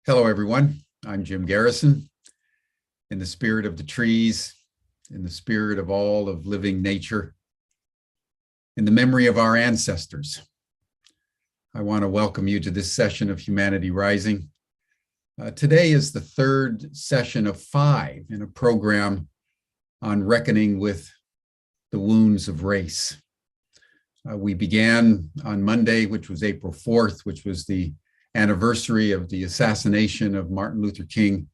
Hello, everyone. I'm Jim Garrison. In the spirit of the trees, in the spirit of all of living nature, in the memory of our ancestors, I want to welcome you to this session of Humanity Rising. Today is the third session of 5 in a program on reckoning with the wounds of race. We began on Monday, which was April 4th, which was the anniversary of the assassination of Martin Luther King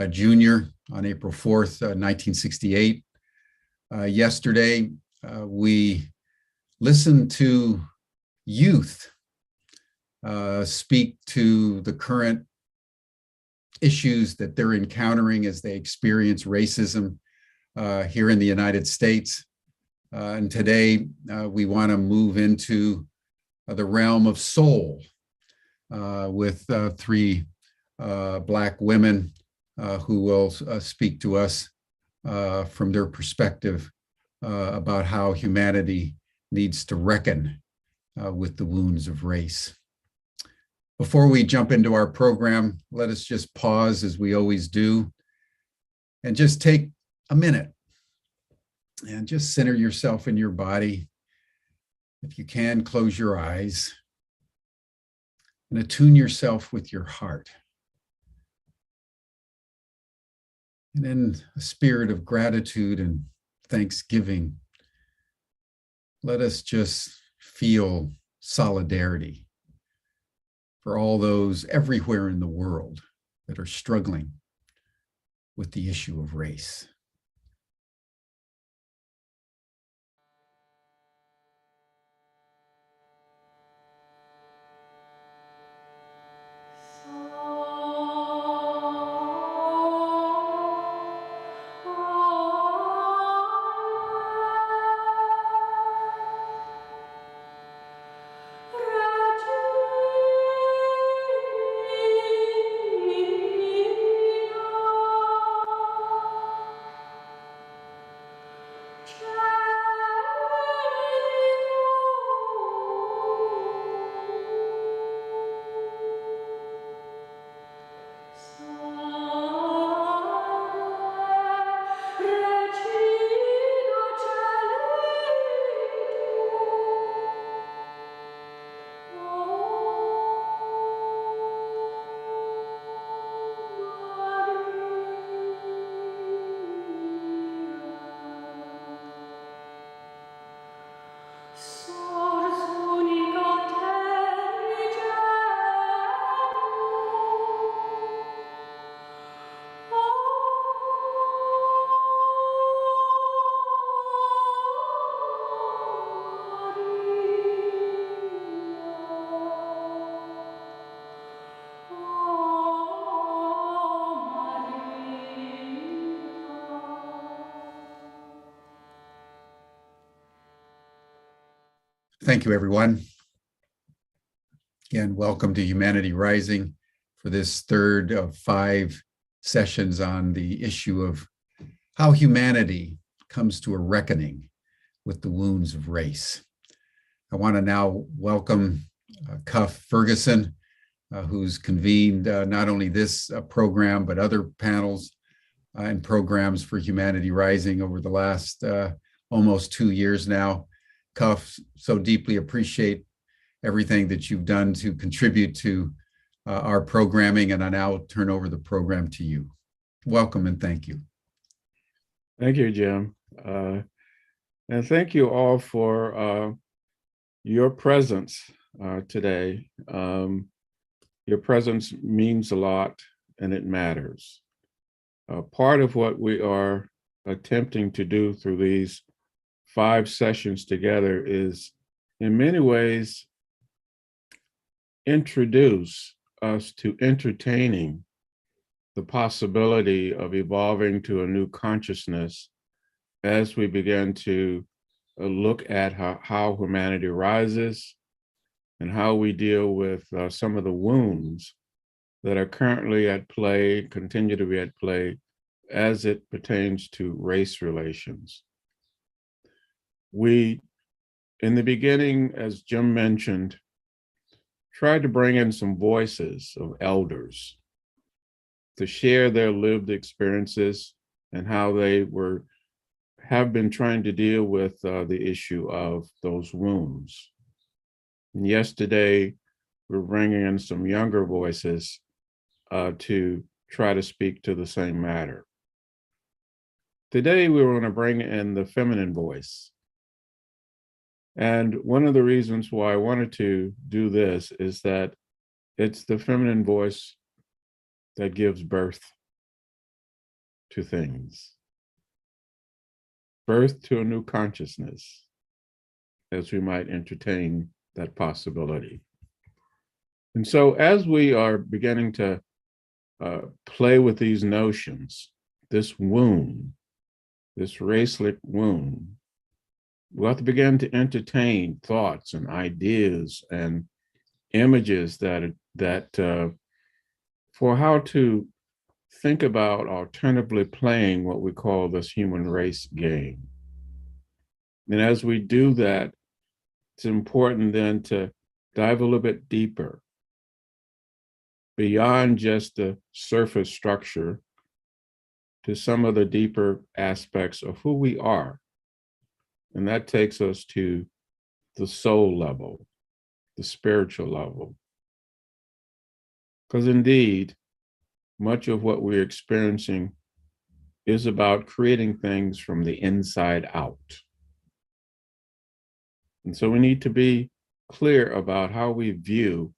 Jr. on April 4th, 1968. Yesterday, we listened to youth speak to the current issues that they're encountering as they experience racism here in the United States. And today, we want to move into the realm of soul with 3 Black women who will speak to us from their perspective about how humanity needs to reckon with the wounds of race. Before we jump into our program, let us just pause as we always do and just take a minute and just center yourself in your body. If you can, close your eyes and attune yourself with your heart. And in a spirit of gratitude and thanksgiving, let us just feel solidarity for all those everywhere in the world that are struggling with the issue of race. Thank you, everyone. Again, welcome to Humanity Rising for this third of 5 sessions on the issue of how humanity comes to a reckoning with the wounds of race. I want to now welcome Cuff Ferguson, who's convened not only this program, but other panels and programs for Humanity Rising over the last almost 2 years now. Cuff, so deeply appreciate everything that you've done to contribute to our programming, and I now turn over the program to you. Welcome and thank you. Thank you, Jim. And thank you all for your presence today. Your presence means a lot and it matters. Part of what we are attempting to do through these 5 sessions together is, in many ways, introduce us to entertaining the possibility of evolving to a new consciousness as we begin to look at how humanity rises and how we deal with some of the wounds that are currently at play, continue to be at play, as it pertains to race relations. We, in the beginning, as Jim mentioned, tried to bring in some voices of elders to share their lived experiences and how they have been trying to deal with the issue of those wounds. And yesterday, we're bringing in some younger voices to try to speak to the same matter. Today, we want to bring in the feminine voice. And one of the reasons why I wanted to do this is that it's the feminine voice that gives birth to things, birth to a new consciousness, as we might entertain that possibility. And so as we are beginning to play with these notions, this wound, this race-like wound, we'll have to begin to entertain thoughts and ideas and images that for how to think about alternatively playing what we call this human race game. And as we do that, it's important then to dive a little bit deeper beyond just the surface structure to some of the deeper aspects of who we are. And that takes us to the soul level, the spiritual level. Because indeed, much of what we're experiencing is about creating things from the inside out. And so we need to be clear about how we view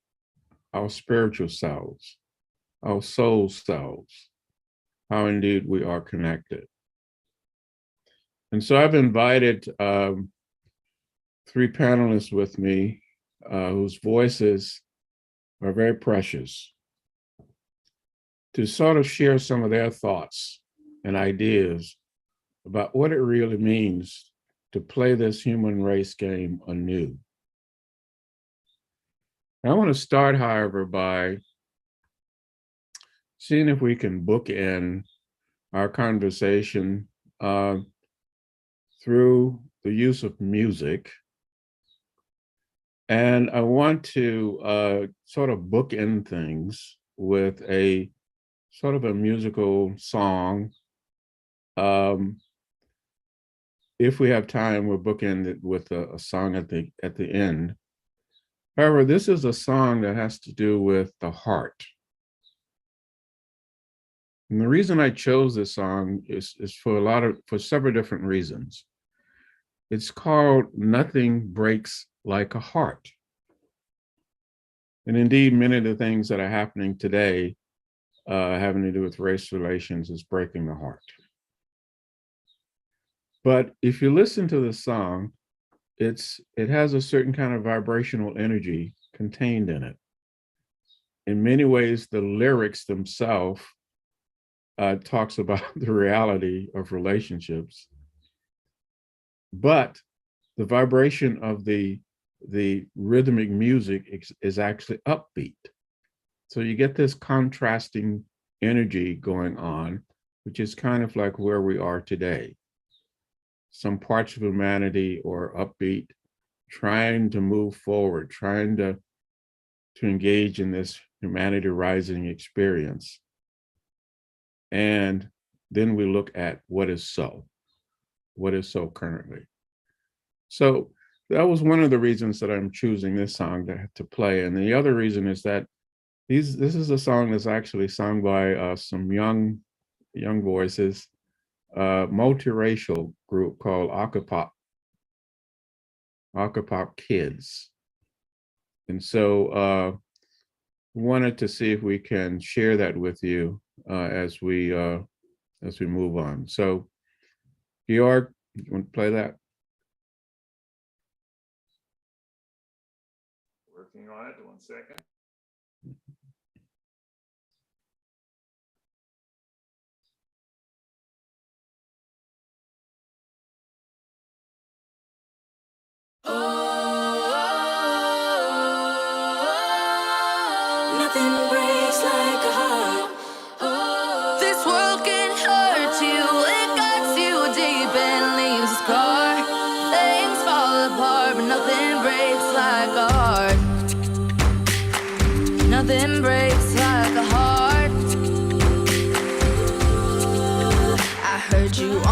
our spiritual selves, our soul selves, how indeed we are connected. And so I've invited 3 panelists with me whose voices are very precious to sort of share some of their thoughts and ideas about what it really means to play this human race game anew. I want to start, however, by seeing if we can bookend our conversation through the use of music. And I want to sort of bookend things with a sort of a musical song. If we have time, we'll bookend it with a song at the end. However, this is a song that has to do with the heart. And the reason I chose this song is for several different reasons. It's called Nothing Breaks Like a Heart. And indeed, many of the things that are happening today having to do with race relations is breaking the heart. But if you listen to the song, it has a certain kind of vibrational energy contained in it. In many ways, the lyrics themselves talks about the reality of relationships, but the vibration of the rhythmic music is actually upbeat. So you get this contrasting energy going on, which is kind of like where we are today. Some parts of humanity are upbeat, trying to move forward, trying to engage in this humanity rising experience. And then we look at what is so currently. So that was one of the reasons that I'm choosing this song to play. And the other reason is that this is a song that's actually sung by some young voices, multiracial group called Acapop Kids. And so wanted to see if we can share that with you as we move on. So Georg, you want to play that? Working on it, 1 second. Nothing breaks like a heart. This world can hurt you, it cuts you deep and leaves a scar. Things fall apart, but nothing breaks like a heart. Nothing breaks like a heart.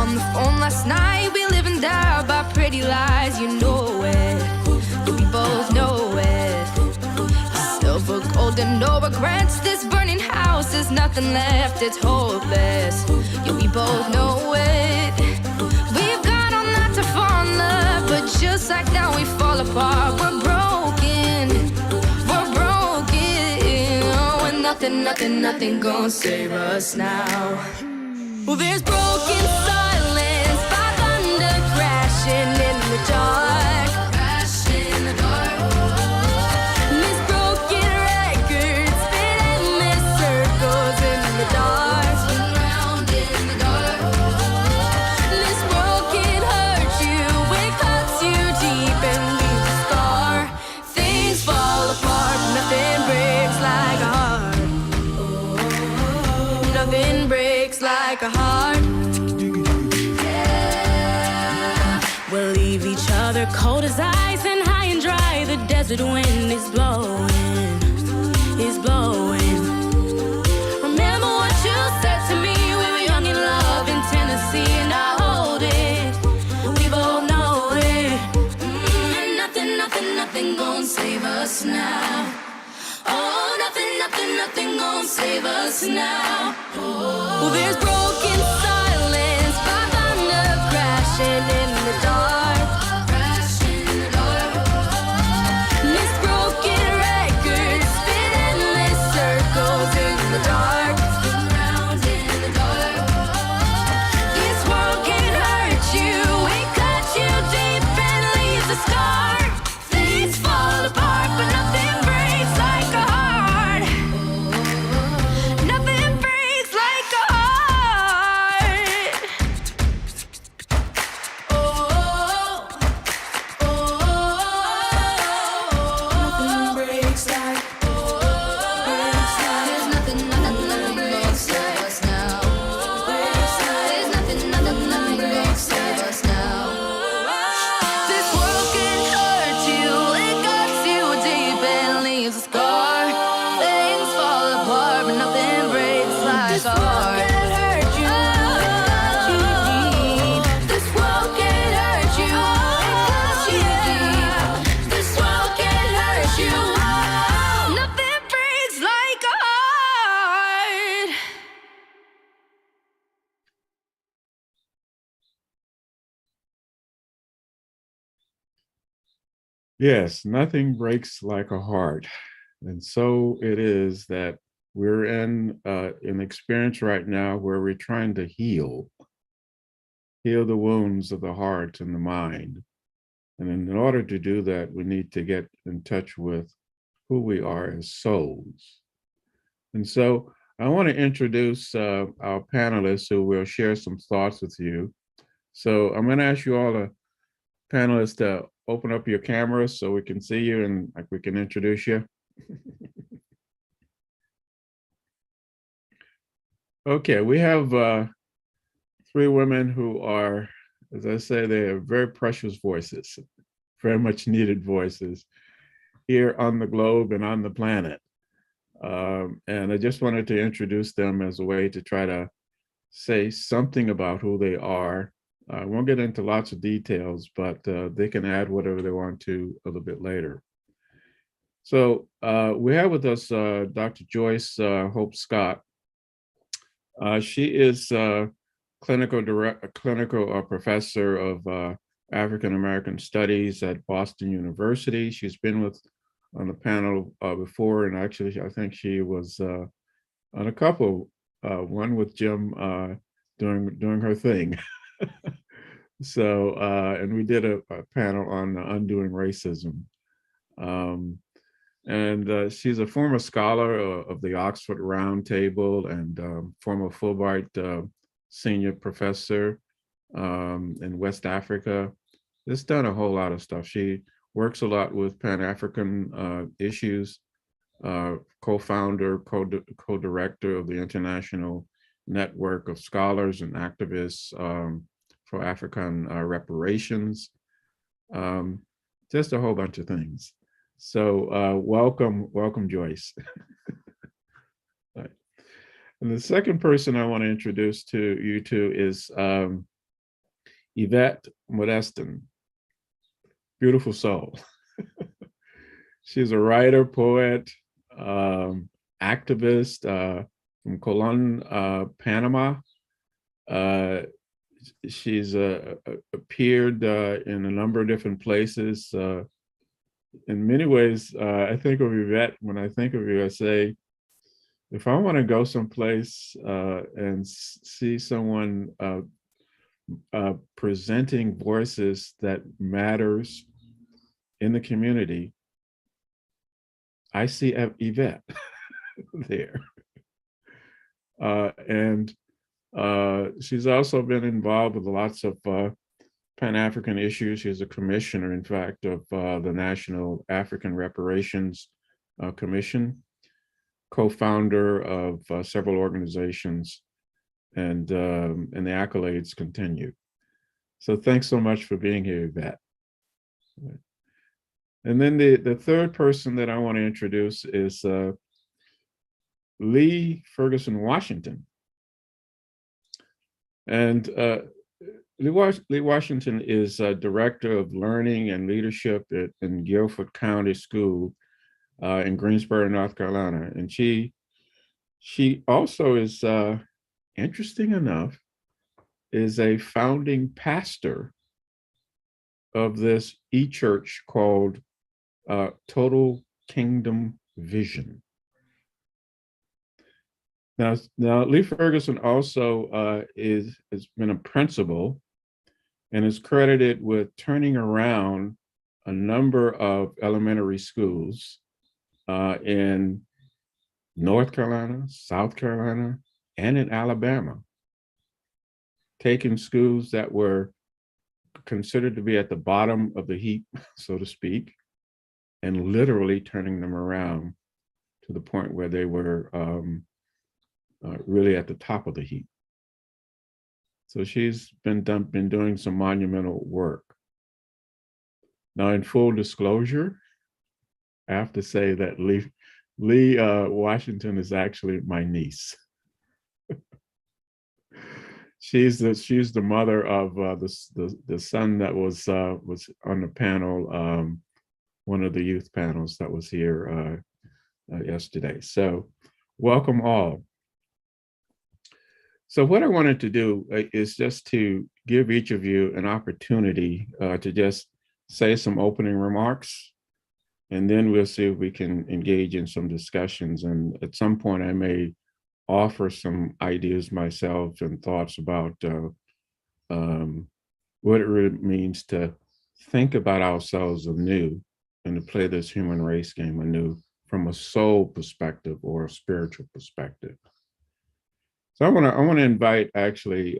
on the phone last night. We live and die by pretty lies, you know it. We both know it. Silver, golden, no regrets. This burning house, there's nothing left, it's hopeless. Yeah, we both know it. We've got all night to fall in love, but just like now we fall apart. We're broken, we're broken. Oh, and nothing gonna save us now. Well, there's broken silence by thunder crashing in the dark. Crashing in the dark. Miss broken records spin endless circles in the dark. Spin round in the dark. This broken hurt you, it cuts you deep and leaves a scar. Things fall apart, nothing breaks like a heart. Nothing breaks like a heart. Yeah. We'll leave each other cold as ice and high and dry. The desert wind is blowing, is blowing. Remember what you said to me? We were young in love in Tennessee, and I hold it. We both know it. And nothing gonna save us now. Oh, nothing gonna save us now. Well, there's broken silence by thunder crashing in the dark. Crashing in the dark. Miss broken records spin endless circles in the dark. Spin round in the dark. This world can hurt you, it cuts you deep and leaves a scar. Things fall apart, but nothing breaks like a heart. Nothing breaks like a heart. Oh, oh, nothing breaks like. There's nothing gonna save us now. There's nothing gonna save us now. This world can hurt you, it cuts you deep and leaves a scar. Things fall apart, but nothing breaks like a heart. This world can hurt you, it cuts you deep. This world can hurt you. Nothing breaks like a heart. Yes, nothing breaks like a heart. And so it is that we're in an experience right now where we're trying to heal the wounds of the heart and the mind. And in order to do that, we need to get in touch with who we are as souls. And so I want to introduce our panelists who will share some thoughts with you. So I'm going to ask you all the panelists to open up your cameras so we can see you and like we can introduce you. Okay, we have three women who are, as I say, they are very precious voices, very much needed voices here on the globe and on the planet. And I just wanted to introduce them as a way to try to say something about who they are. I won't get into lots of details, but they can add whatever they want to a little bit later. So we have with us Dr. Joyce Hope Scott. She is clinical professor of African American Studies at Boston University. She's been on the panel before, and actually I think she was on a couple, one with Jim doing her thing. So, and we did a panel on undoing racism. And she's a former scholar of the Oxford Round Table and former Fulbright senior professor in West Africa. She's done a whole lot of stuff. She works a lot with Pan-African issues, co-founder, co-director of the International Network of Scholars and Activists for African reparations, just a whole bunch of things. So welcome, Joyce. Right. And the second person I want to introduce to you two is Yvette Modestin, beautiful soul. She's a writer, poet, activist from Colon, Panama. She's appeared in a number of different places. In many ways, I think of Yvette, when I think of you, I say, if I want to go someplace and see someone presenting voices that matters in the community, I see Yvette there. And she's also been involved with lots of Pan-African issues. She's a commissioner, in fact, of the National African Reparations Commission, co-founder of several organizations, and the accolades continue. So thanks so much for being here, Yvette. And then the third person that I want to introduce is Lee Ferguson Washington. And Lee Washington is Director of Learning and Leadership in Guilford County School in Greensboro, North Carolina. And she also is, interesting enough, is a founding pastor of this e-church called Total Kingdom Vision. Now, Lee Ferguson also has been a principal and is credited with turning around a number of elementary schools in North Carolina, South Carolina, and in Alabama, taking schools that were considered to be at the bottom of the heap, so to speak, and literally turning them around to the point where they were really at the top of the heap. So she's been doing some monumental work. Now, in full disclosure, I have to say that Lee Washington is actually my niece. She's the mother of the son that was on the panel, one of the youth panels that was here yesterday. So welcome all. So what I wanted to do is just to give each of you an opportunity to just say some opening remarks, and then we'll see if we can engage in some discussions. And at some point I may offer some ideas myself and thoughts about what it really means to think about ourselves anew and to play this human race game anew from a soul perspective or a spiritual perspective. So I want to invite actually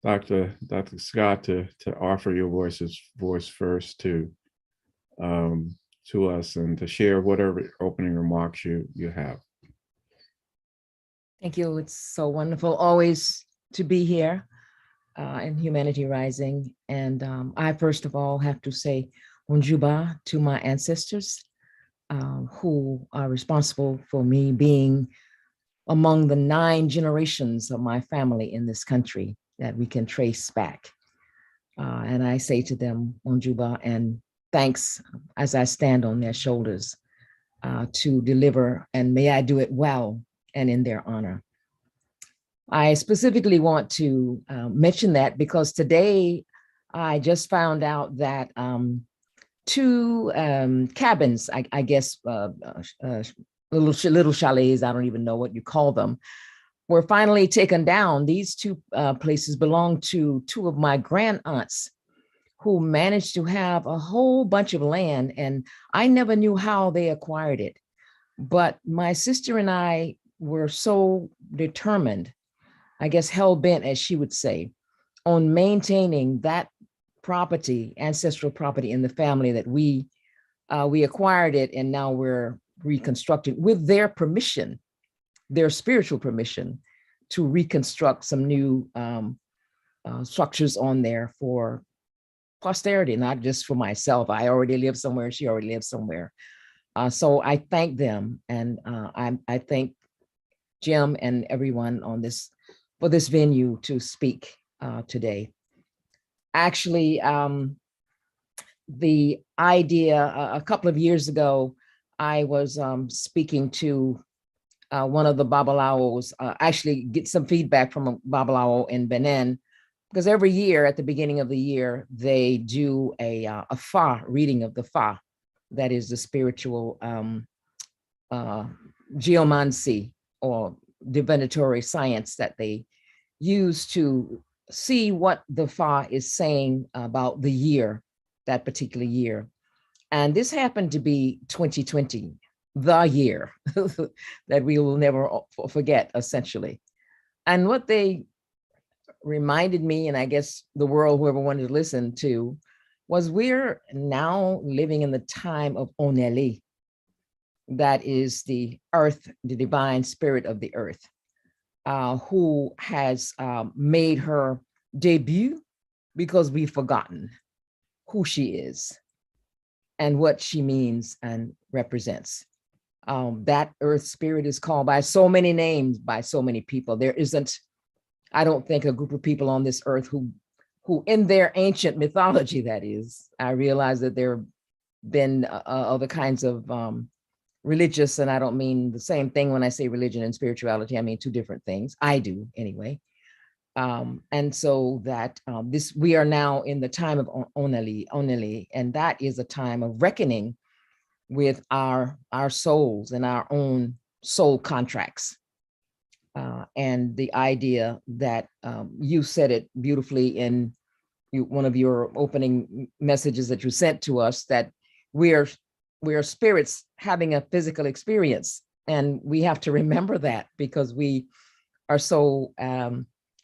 Dr. Scott to offer your voice first to us and to share whatever opening remarks you have. Thank you. It's so wonderful always to be here in Humanity Rising. And I first of all have to say Onjuba to my ancestors who are responsible for me being among the 9 generations of my family in this country that we can trace back. And I say to them, Onjuba, and thanks as I stand on their shoulders to deliver, and may I do it well and in their honor. I specifically want to mention that because today I just found out that 2 cabins, I guess, little chalets, I don't even know what you call them, were finally taken down. These 2 places belong to 2 of my grand aunts who managed to have a whole bunch of land, and I never knew how they acquired it. But my sister and I were so determined, I guess hell-bent, as she would say, on maintaining that property, ancestral property in the family, that we acquired it, and now we're reconstructing with their permission, their spiritual permission, to reconstruct some new structures on there for posterity, not just for myself. I already live somewhere, she already lives somewhere. So I thank them, and I thank Jim and everyone on this for this venue to speak today. Actually, the idea a couple of years ago, I was speaking to one of the Babalaos, actually get some feedback from a Babalao in Benin, because every year at the beginning of the year, they do a Fa reading of the Fa, that is the spiritual geomancy or divinatory science that they use to see what the Fa is saying about the year, that particular year. And this happened to be 2020, the year that we will never forget, essentially. And what they reminded me, and I guess the world, whoever wanted to listen to, was we're now living in the time of Oneli. That is the earth, the divine spirit of the earth, who has made her debut because we've forgotten who she is and what she means and represents. That earth spirit is called by so many names by so many people. There isn't, I don't think, a group of people on this earth who in their ancient mythology, that is, I realize that there have been other kinds of religious, and I don't mean the same thing when I say religion and spirituality, I mean two different things. I do anyway. And so that we are now in the time of Oneli, and that is a time of reckoning with our souls and our own soul contracts. And the idea that you said it beautifully in one of your opening messages that you sent to us, that we are spirits having a physical experience. And we have to remember that, because we are so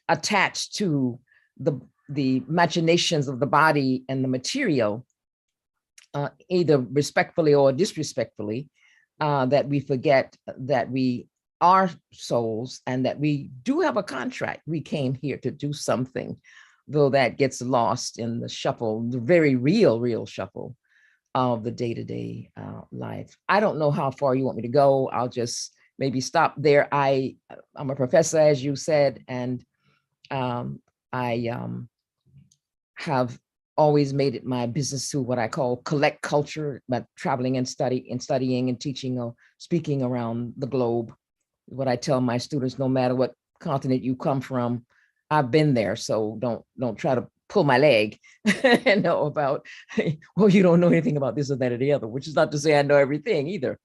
attached to the machinations of the body and the material, either respectfully or disrespectfully, that we forget that we are souls and that we do have a contract. We came here to do something, though that gets lost in the shuffle, the very real shuffle of the day-to-day life. I don't know how far you want me to go. I'll just maybe stop there. I'm a professor, as you said, and I have always made it my business to what I call collect culture, but traveling and studying and teaching or speaking around the globe. What I tell my students, no matter what continent you come from, I've been there. So don't try to pull my leg and know about, well, you don't know anything about this or that or the other, which is not to say I know everything either.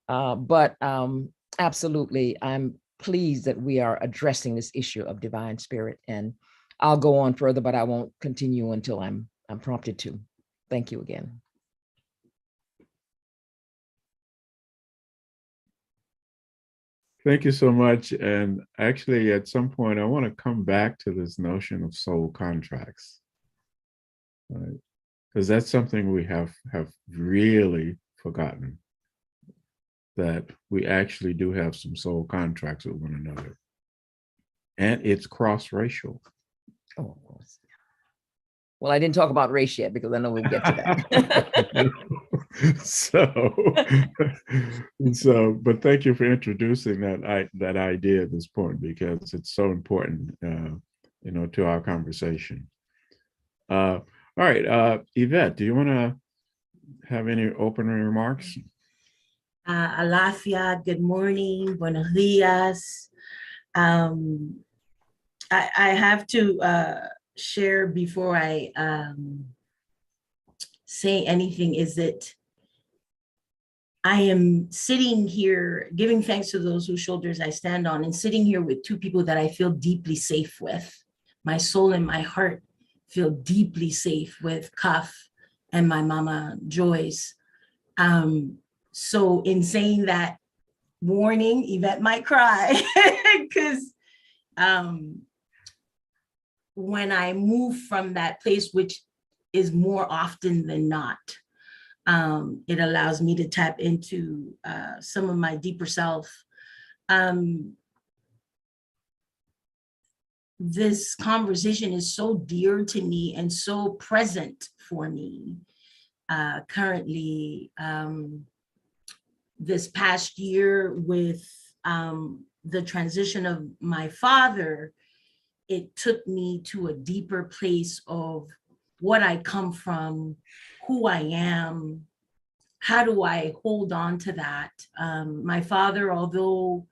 But absolutely, I'm pleased that we are addressing this issue of divine spirit. And I'll go on further, but I won't continue until I'm prompted to. Thank you again. Thank you so much. And actually, at some point, I want to come back to this notion of soul contracts, right? Because that's something we have really forgotten, that we actually do have some soul contracts with one another. And it's cross-racial. Oh, of course. Well, I didn't talk about race yet, because I know we'll get to that. But thank you for introducing that idea at this point, because it's so important, to our conversation. All right, Yvette, do you want to have any opening remarks? Alafia, good morning, buenos dias. I have to share before I say anything, is that I am sitting here giving thanks to those whose shoulders I stand on, and sitting here with two people that I feel deeply safe with. My soul and my heart feel deeply safe with Kaf and my mama Joyce. So in saying that, warning, Yvette might cry, because when I move from that place, which is more often than not, it allows me to tap into some of my deeper self. This conversation is so dear to me and so present for me currently. This past year, with the transition of my father, it took me to a deeper place of what I come from, who I am, how do I hold on to that? My father, although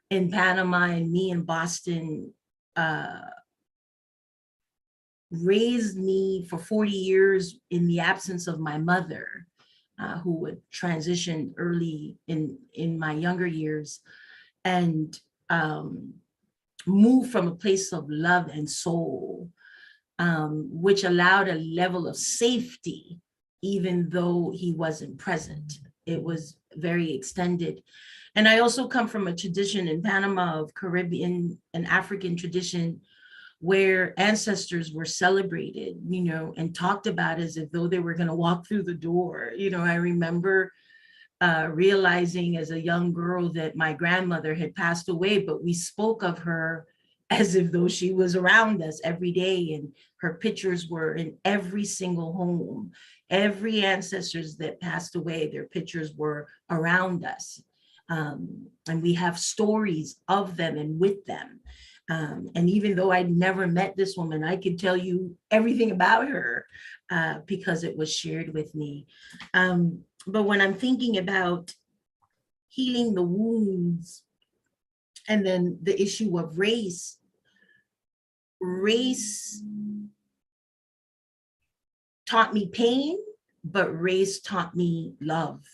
in Panama and me in Boston, raised me for 40 years in the absence of my mother, who had transitioned early in my younger years, and moved from a place of love and soul, which allowed a level of safety, even though he wasn't present. It was very extended. And I also come from a tradition in Panama of Caribbean and African tradition where ancestors were celebrated, and talked about as if though they were going to walk through the door. I remember realizing as a young girl that my grandmother had passed away, but we spoke of her as if though she was around us every day, and her pictures were in every single home. Every ancestors that passed away, their pictures were around us. And we have stories of them and with them. And even though I'd never met this woman, I could tell you everything about her because it was shared with me. But when I'm thinking about healing the wounds, and then the issue of race taught me pain, but race taught me love.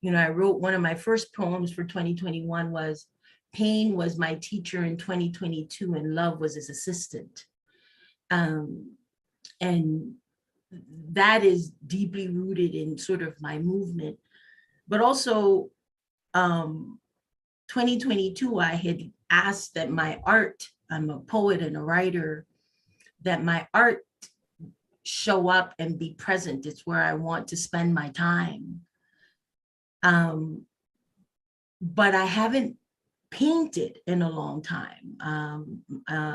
I wrote one of my first poems for 2021 was, pain was my teacher in 2022 and love was his assistant. And that is deeply rooted in sort of my movement. But also 2022, I had asked that my art, I'm a poet and a writer, that my art show up and be present. It's where I want to spend my time. But I haven't painted in a long time.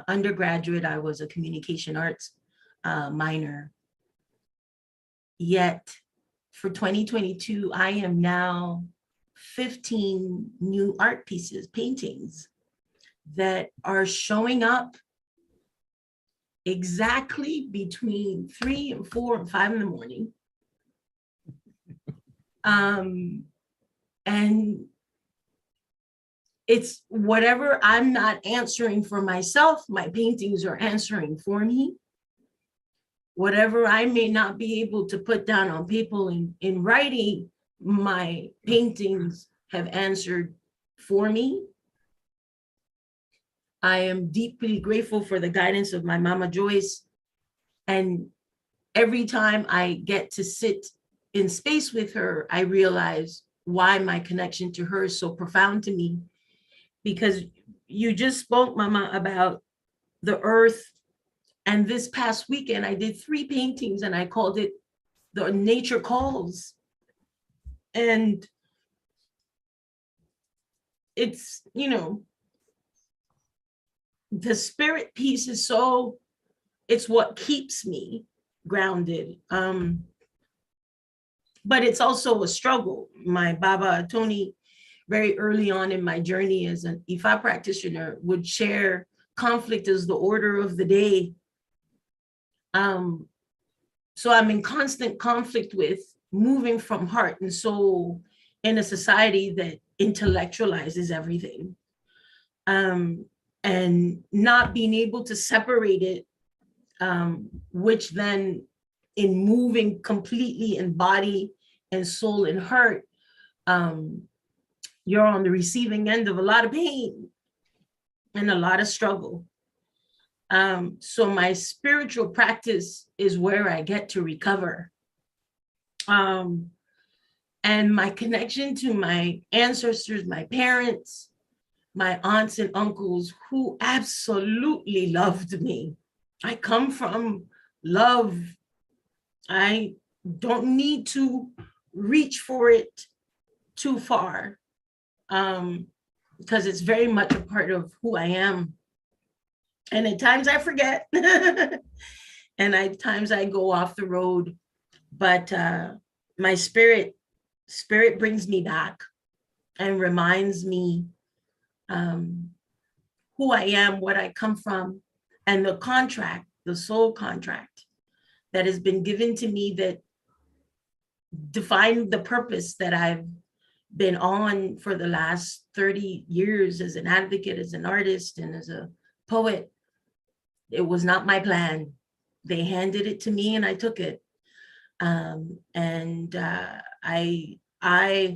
Undergraduate, I was a communication arts minor. Yet for 2022, I am now 15 new art pieces, paintings that are showing up exactly between 3 and 4 and 5 in the morning. And it's whatever I'm not answering for myself, my paintings are answering for me. Whatever I may not be able to put down on paper in writing, my paintings have answered for me. I am deeply grateful for the guidance of my Mama Joyce. And every time I get to sit in space with her, I realize why my connection to her is so profound to me. Because you just spoke, Mama, about the earth. And this past weekend, I did 3 paintings and I called it The Nature Calls. And it's, the spirit piece is so, it's what keeps me grounded. But it's also a struggle. My Baba Tony, very early on in my journey as an Ifa practitioner, would share conflict as the order of the day. So I'm in constant conflict with moving from heart and soul in a society that intellectualizes everything, and not being able to separate it, which then in moving completely in body and soul and heart, you're on the receiving end of a lot of pain and a lot of struggle. So my spiritual practice is where I get to recover. And my connection to my ancestors, my parents, my aunts and uncles who absolutely loved me. I come from love. I don't need to reach for it too far, because it's very much a part of who I am. And at times I forget, and at times I go off the road, but my spirit brings me back and reminds me who I am, what I come from, And the contract, the soul contract that has been given to me that defined the purpose that I've been on for the last 30 years as an advocate, as an artist, and as a poet. It was not my plan. They handed it to me and I took it. I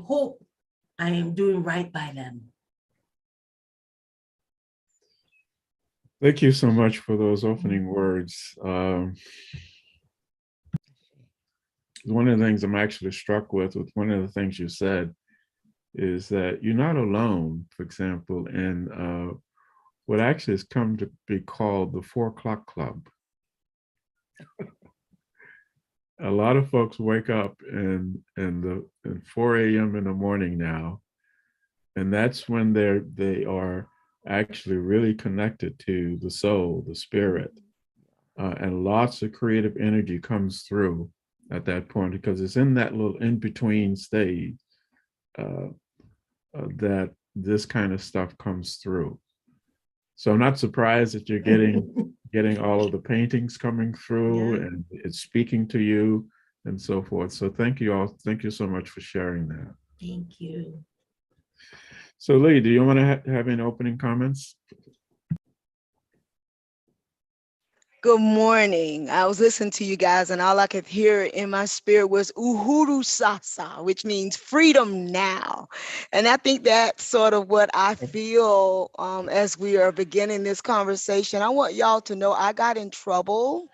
hope I am doing right by them. Thank you so much for those opening words. One of the things I'm actually struck with one of the things you said is that you're not alone, for example, in what actually has come to be called the 4 o'clock club. A lot of folks wake up in 4 a.m. in the morning now, and that's when they are actually really connected to the soul, the spirit, and lots of creative energy comes through at that point, because it's in that little in-between stage that this kind of stuff comes through. So I'm not surprised that you're getting all of the paintings coming through, Yeah. and it's speaking to you and so forth. So thank you all. Thank you so much for sharing that. Thank you. So Lee, do you want to have any opening comments? Good morning. I was listening to you guys, and all I could hear in my spirit was Uhuru Sasa, which means freedom now. And I think that's sort of what I feel as we are beginning this conversation. I want y'all to know I got in trouble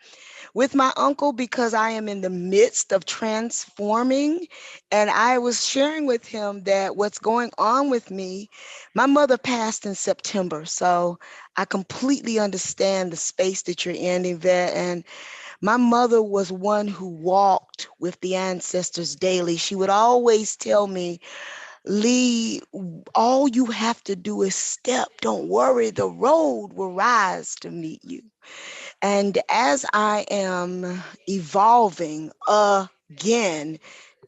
with my uncle because I am in the midst of transforming. And I was sharing with him that what's going on with me, my mother passed in September. So I completely understand the space that you're in, Yvette. And my mother was one who walked with the ancestors daily. She would always tell me, Lee, all you have to do is step. Don't worry, the road will rise to meet you. And as I am evolving again,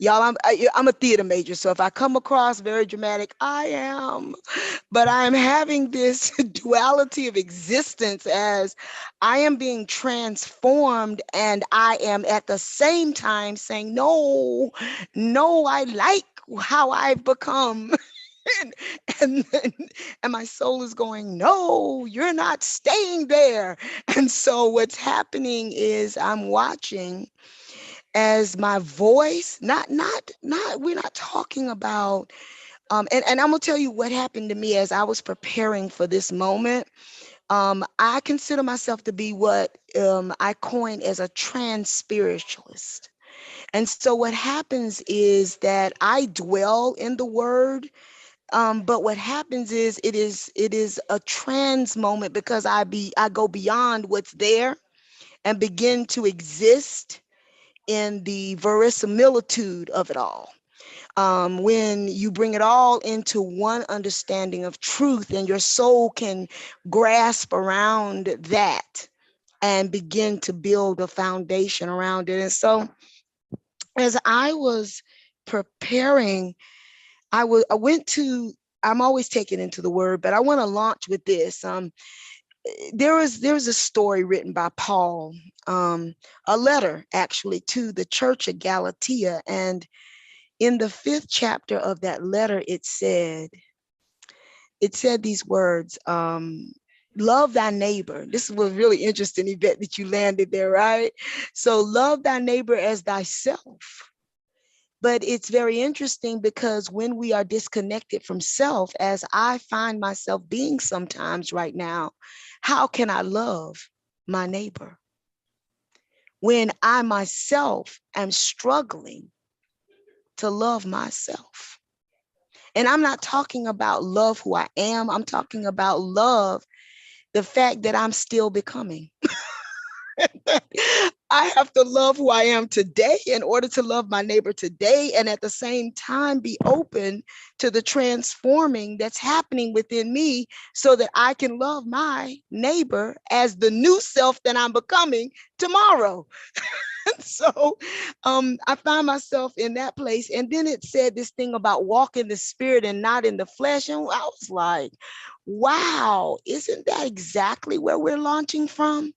y'all, I'm a theater major, so if I come across very dramatic, I am. But I'm having this duality of existence as I am being transformed, and I am at the same time saying, no, I like how I've become. and, and and my soul is going, no, you're not staying there. And so what's happening is I'm watching as my voice, we're not talking about and I'm gonna tell you what happened to me as I was preparing for this moment. I consider myself to be what I coined as a trans spiritualist. And so what happens is that I dwell in the word. But what happens is it is a trans moment because I go beyond what's there and begin to exist in the verisimilitude of it all. When you bring it all into one understanding of truth, and your soul can grasp around that and begin to build a foundation around it. And so as I was preparing, I'm always taken into the word, but I want to launch with this. There was a story written by Paul, a letter actually to the church of Galatia. And in the 5th chapter of that letter, it said these words, love thy neighbor. This was really interesting, Yvette, that you landed there, right? So love thy neighbor as thyself. But it's very interesting because when we are disconnected from self, as I find myself being sometimes right now, how can I love my neighbor when I myself am struggling to love myself? And I'm not talking about love who I am. I'm talking about love, the fact that I'm still becoming. I have to love who I am today in order to love my neighbor today, and at the same time be open to the transforming that's happening within me so that I can love my neighbor as the new self that I'm becoming tomorrow. So I find myself in that place. And then it said this thing about walk in the spirit and not in the flesh. And I was like, wow, isn't that exactly where we're launching from?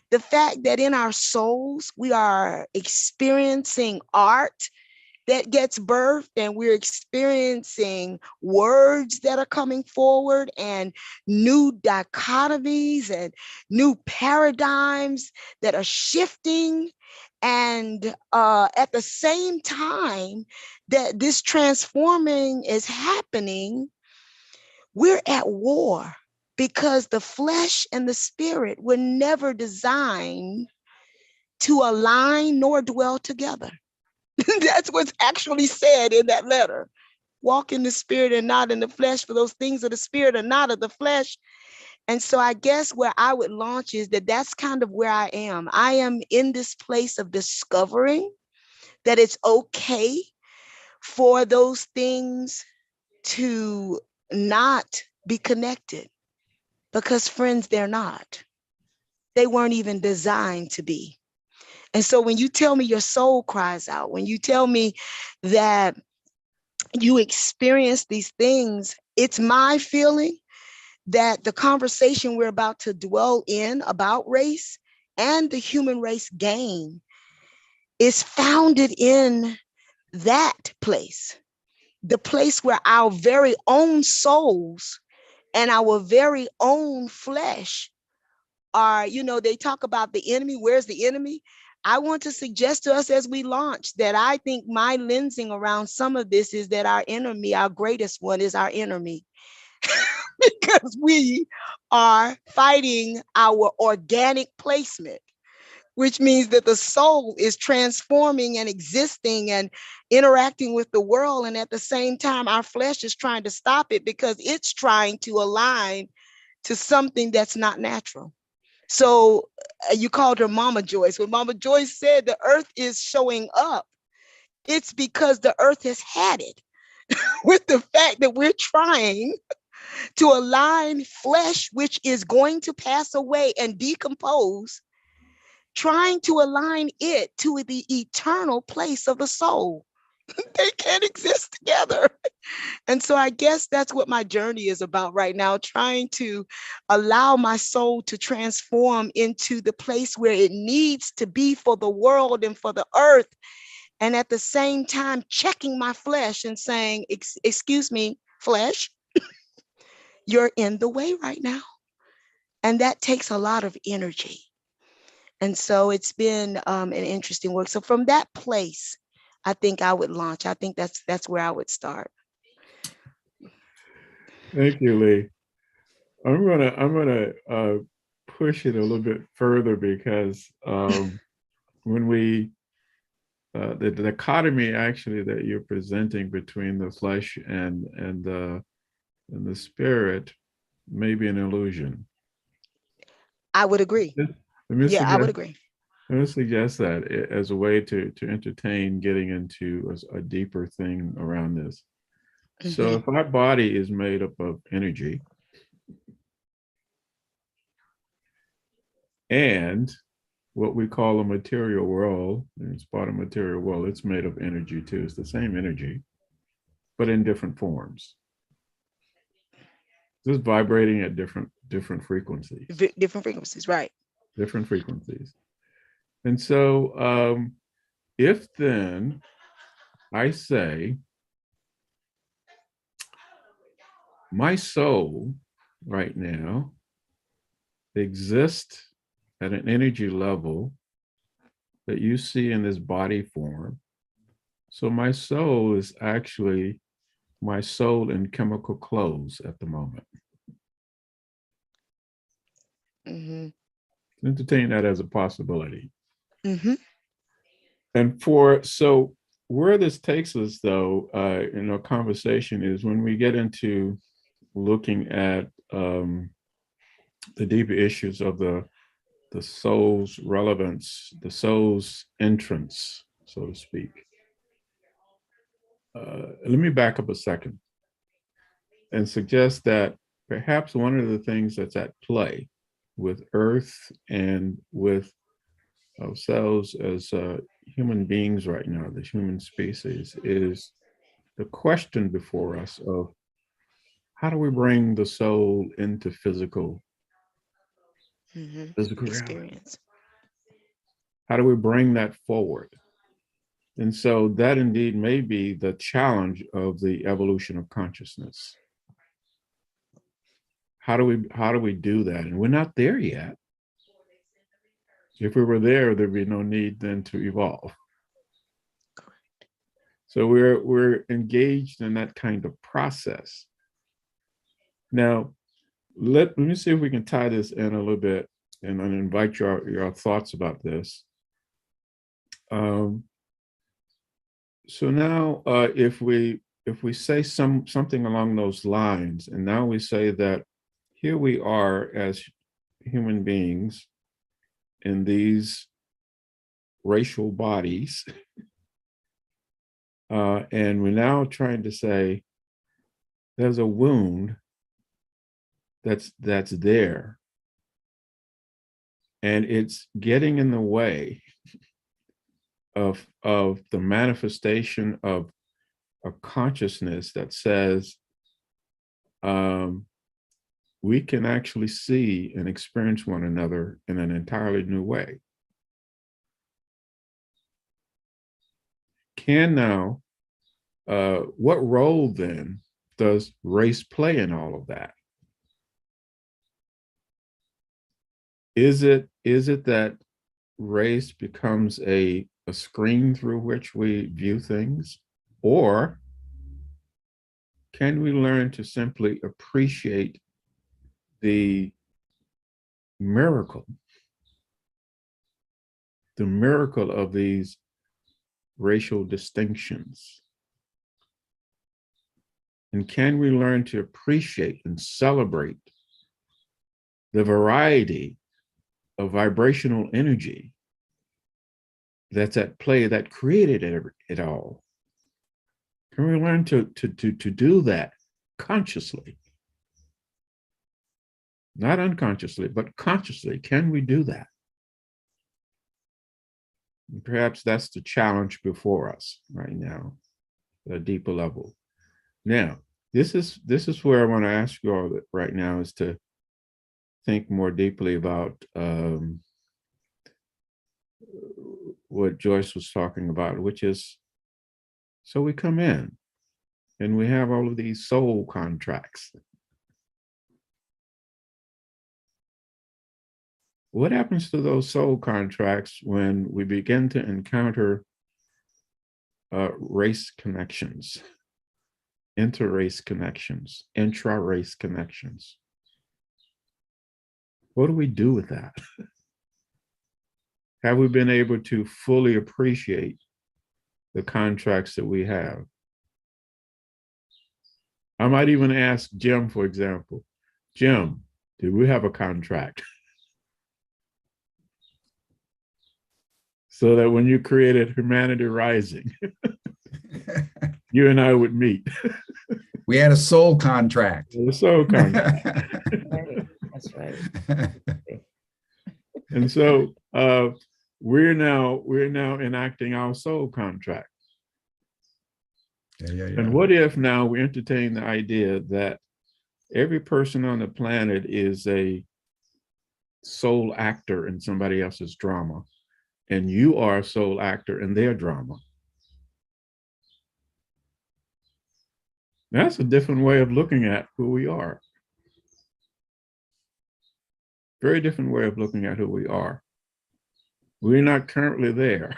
The fact that in our souls, we are experiencing art that gets birthed, and we're experiencing words that are coming forward and new dichotomies and new paradigms that are shifting. And at the same time that this transforming is happening, we're at war, because the flesh and the spirit were never designed to align nor dwell together. That's what's actually said in that letter. Walk in the spirit and not in the flesh, for those things of the spirit are not of the flesh. And so I guess where I would launch is that that's kind of where I am. I am in this place of discovering that it's okay for those things to not be connected, because friends, they're not. They weren't even designed to be. And so when you tell me your soul cries out, when you tell me that you experience these things, it's my feeling that the conversation we're about to dwell in about race and the human race game is founded in that place, the place where our very own souls and our very own flesh are, they talk about the enemy. Where's the enemy? I want to suggest to us as we launch that I think my lensing around some of this is that our enemy, our greatest one, is our enemy. Because we are fighting our organic placement, which means that the soul is transforming and existing and interacting with the world. And at the same time, our flesh is trying to stop it because it's trying to align to something that's not natural. So you called her Mama Joyce. When Mama Joyce said the earth is showing up, it's because the earth has had it with the fact that we're trying to align flesh, which is going to pass away and decompose, trying to align it to the eternal place of the soul. They can't exist together. And so I guess that's what my journey is about right now, trying to allow my soul to transform into the place where it needs to be for the world and for the earth. And at the same time, checking my flesh and saying, excuse me, flesh, you're in the way right now. And that takes a lot of energy. And so it's been an interesting work. So from that place, I think I would launch. I think that's where I would start. Thank you, Lee. I'm gonna push it a little bit further, because when we the dichotomy actually that you're presenting between the flesh and the spirit may be an illusion. I would agree. I would agree. Let me suggest that as a way to entertain getting into a deeper thing around this. So if our body is made up of energy, and what we call a material world, and it's part of material world, it's made of energy too. It's the same energy, but in different forms. Just vibrating at different frequencies. Different frequencies, right. Different frequencies. And so if then I say, my soul right now exists at an energy level that you see in this body form. So my soul is actually my soul in chemical clothes at the moment. Entertain that as a possibility. And so where this takes us, though, in our conversation is when we get into looking at the deeper issues of the soul's relevance, the soul's entrance, so to speak. Let me back up a second and suggest that perhaps one of the things that's at play with Earth and with ourselves as human beings right now, the human species, is the question before us of how do we bring the soul into physical reality? Experience. How do we bring that forward? And so that indeed may be the challenge of the evolution of consciousness. How do we do that? And we're not there yet. If we were there, there'd be no need then to evolve. So we're engaged in that kind of process. Now, let me see if we can tie this in a little bit, and I'll invite your thoughts about this. So now, if we say something along those lines, and now we say that here we are as human beings in these racial bodies, and we're now trying to say there's a wound that's there, and it's getting in the way of the manifestation of a consciousness that says we can actually see and experience one another in an entirely new way. What role then does race play in all of that? Is it that race becomes a screen through which we view things? Or can we learn to simply appreciate the miracle of these racial distinctions? And can we learn to appreciate and celebrate the variety of vibrational energy that's at play that created it all? Can we learn to do that consciously? Not unconsciously, but consciously. Can we do that? And perhaps that's the challenge before us right now, at a deeper level. Now, this is where I want to ask you all right now, is to think more deeply about what Joyce was talking about, which is, so we come in and we have all of these soul contracts. What happens to those soul contracts when we begin to encounter race connections, inter-race connections, intra-race connections? What do we do with that? Have we been able to fully appreciate the contracts that we have? I might even ask Jim, for example. Jim, do we have a contract? So that when you created Humanity Rising, you and I would meet. We had a soul contract. A soul contract. Right. That's right. And so we're now enacting our soul contract. Yeah. And what if now we entertain the idea that every person on the planet is a sole actor in somebody else's drama, and you are a sole actor in their drama? That's a different way of looking at who we are. Very different way of looking at who we are. We're not currently there.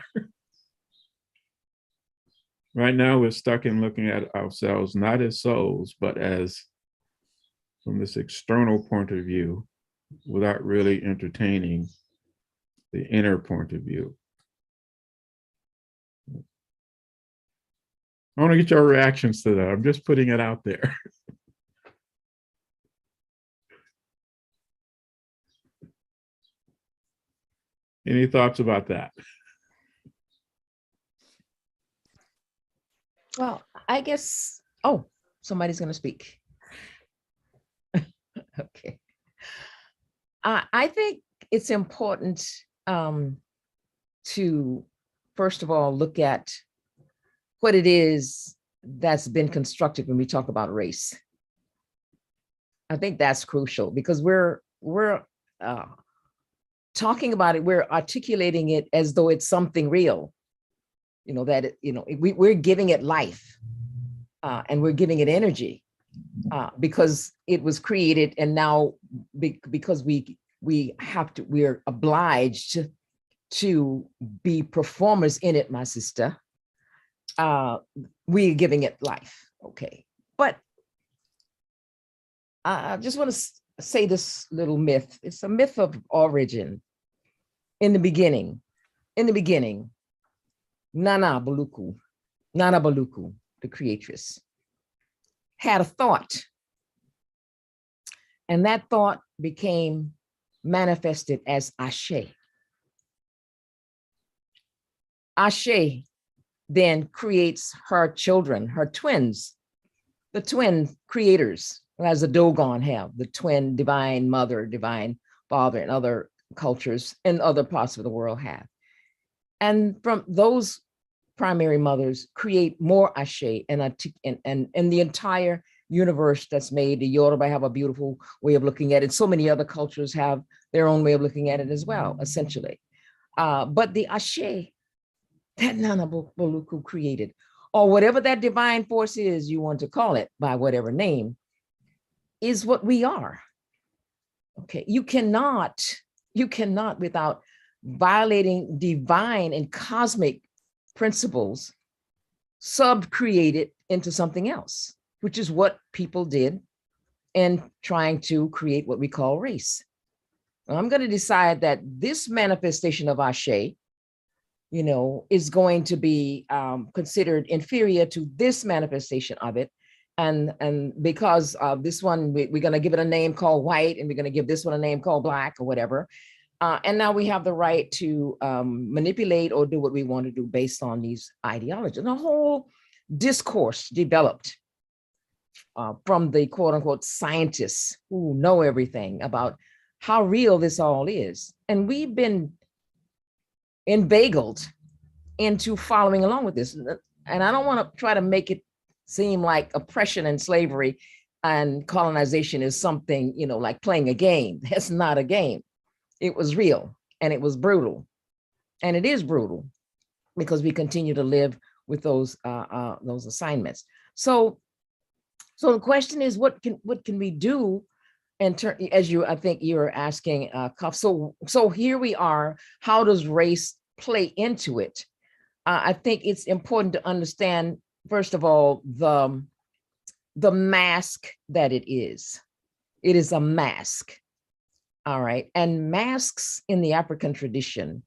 Right now, we're stuck in looking at ourselves not as souls, but as from this external point of view, without really entertaining the inner point of view. I want to get your reactions to that. I'm just putting it out there. Any thoughts about that? Well, I guess, somebody's going to speak. Okay. I think it's important to, first of all, look at what it is that's been constructed when we talk about race. I think that's crucial because we're talking about it, we're articulating it as though it's something real, that, we're giving it life and we're giving it energy because it was created. And now because we're obliged to be performers in it, my sister, we're giving it life. Okay. But I just want to say this little myth. It's a myth of origin. In the beginning, Nana Baluku, the creatress, had a thought. And that thought became manifested as Ashe. Ashe then creates her children, her twins, the twin creators, as the Dogon have, the twin divine mother, divine father, and other cultures in other parts of the world have. And from those primary mothers create more Ashe and the entire universe that's made. The Yoruba have a beautiful way of looking at it. So many other cultures have their own way of looking at it as well, essentially. But the Ashe that Nana Boluku created, or whatever that divine force is you want to call it by whatever name, is what we are. Okay, you cannot without violating divine and cosmic principles, sub-create it into something else, which is what people did in trying to create what we call race. Well, I'm going to decide that this manifestation of Ashe, is going to be considered inferior to this manifestation of it. And because this one, we're going to give it a name called white, and we're going to give this one a name called black or whatever. And now we have the right to manipulate or do what we want to do based on these ideologies. And a whole discourse developed from the quote unquote scientists who know everything about how real this all is. And we've been inveigled into following along with this. And I don't want to try to make it seem like oppression and slavery and colonization is something, like playing a game. That's not a game. It was real and it was brutal. And it is brutal because we continue to live with those assignments. So the question is, what can we do? And I think you're asking, Cuff. So here we are. How does race play into it? I think it's important to understand, first of all, the mask that it is. It is a mask. All right. And masks in the African tradition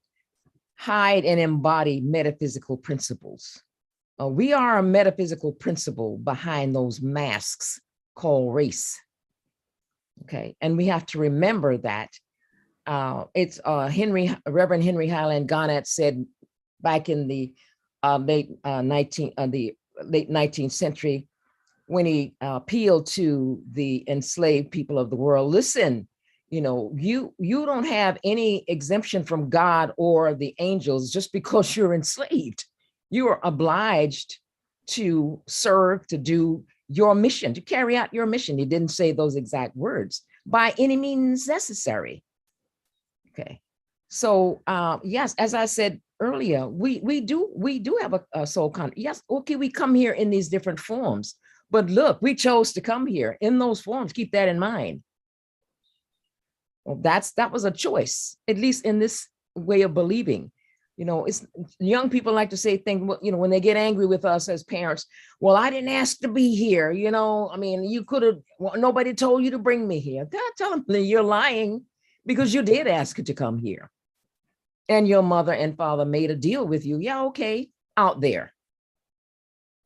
hide and embody metaphysical principles. We are a metaphysical principle behind those masks called race. Okay. And we have to remember that it's Reverend Henry Highland Garnet said back in the late 19th century, when he appealed to the enslaved people of the world, listen, you don't have any exemption from God or the angels just because you're enslaved. You are obliged to serve, to do your mission, to carry out your mission. He didn't say those exact words, by any means necessary. Okay. So yes, as I said earlier, we do have a soul content. Yes, okay, we come here in these different forms, but look, we chose to come here in those forms. Keep that in mind. Well, that was a choice, at least in this way of believing. It's young people like to say things, when they get angry with us as parents, well, I didn't ask to be here. You could have, nobody told you to bring me here. God, tell them you're lying, because you did ask to come here. And your mother and father made a deal with you. Yeah, okay, out there.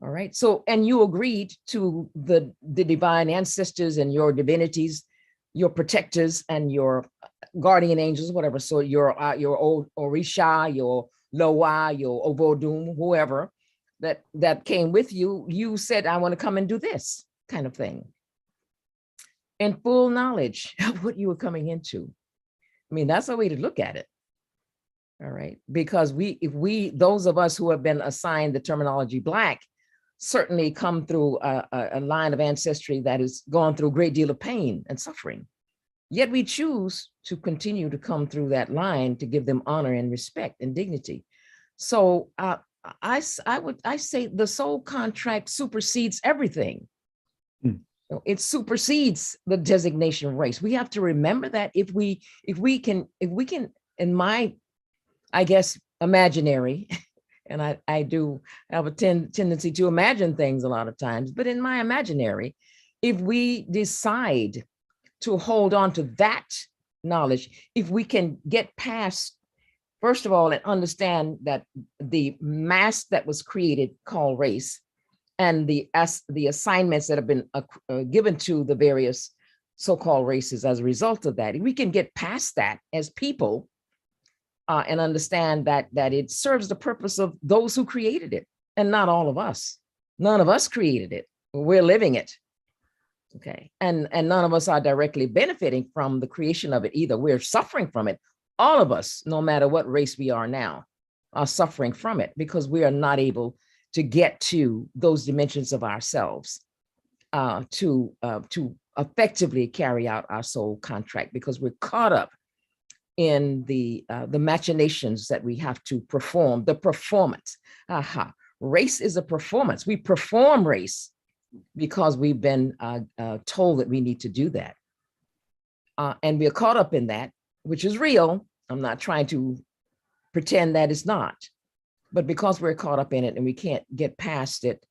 All right. So, and you agreed to the divine ancestors and your divinities, your protectors and your guardian angels, whatever. So your old Orisha, your Loa, your Ovodum, whoever that came with you, you said, I want to come and do this kind of thing. In full knowledge of what you were coming into. I mean, that's a way to look at it. All right. Because those of us who have been assigned the terminology Black certainly come through a line of ancestry that has gone through a great deal of pain and suffering. Yet we choose to continue to come through that line to give them honor and respect and dignity. So I say the soul contract supersedes everything. It supersedes the designation race. We have to remember that if we can, in my, I guess, imaginary, and I do have a tendency to imagine things a lot of times, but in my imaginary, if we decide to hold on to that knowledge, if we can get past, first of all, and understand that the mask that was created called race and the assignments that have been given to the various so-called races as a result of that, if we can get past that as people and understand that it serves the purpose of those who created it and not all of us. None of us created it. We're living it. Okay. And none of us are directly benefiting from the creation of it either. We're suffering from it. All of us, no matter what race we are now, are suffering from it because we are not able to get to those dimensions of ourselves to effectively carry out our soul contract, because we're caught up in the machinations that we have to perform, the performance. Race is a performance. We perform race because we've been told that we need to do that. And we're caught up in that, which is real. I'm not trying to pretend that it's not, but because we're caught up in it and we can't get past it,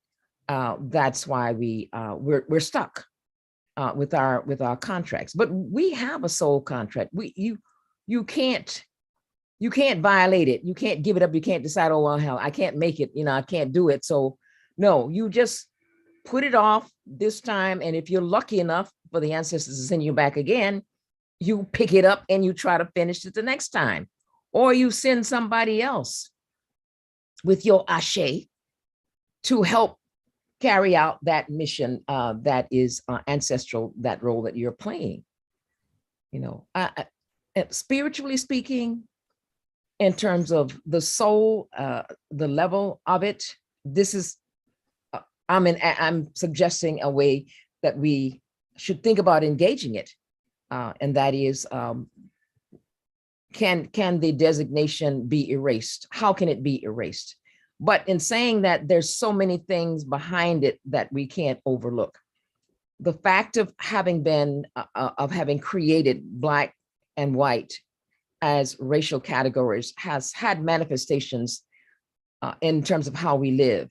that's why we're stuck with our contracts. But we have a soul contract. You can't violate it. You can't give it up. You can't decide, oh, well, hell, I can't make it. I can't do it. So no, you just put it off this time. And if you're lucky enough for the ancestors to send you back again, you pick it up and you try to finish it the next time, or you send somebody else with your ashe to help carry out that mission that is ancestral, that role that you're playing. Spiritually speaking, in terms of the soul, the level of it, this is, I'm suggesting a way that we should think about engaging it. And that is, can the designation be erased? How can it be erased? But in saying that, there's so many things behind it that we can't overlook. The fact of having created Black and white as racial categories has had manifestations in terms of how we live.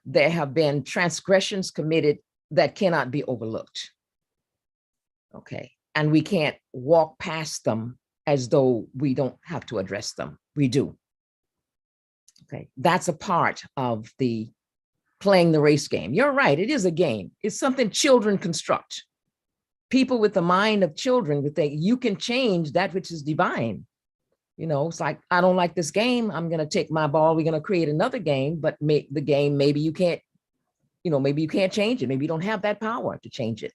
There have been transgressions committed that cannot be overlooked. Okay, and we can't walk past them as though we don't have to address them. We do. Okay, that's a part of the playing the race game. You're right, it is a game. It's something children construct. People with the mind of children would think you can change that which is divine. It's like, I don't like this game. I'm going to take my ball. We're going to create another game, but make the game, maybe you can't, maybe you can't change it. Maybe you don't have that power to change it.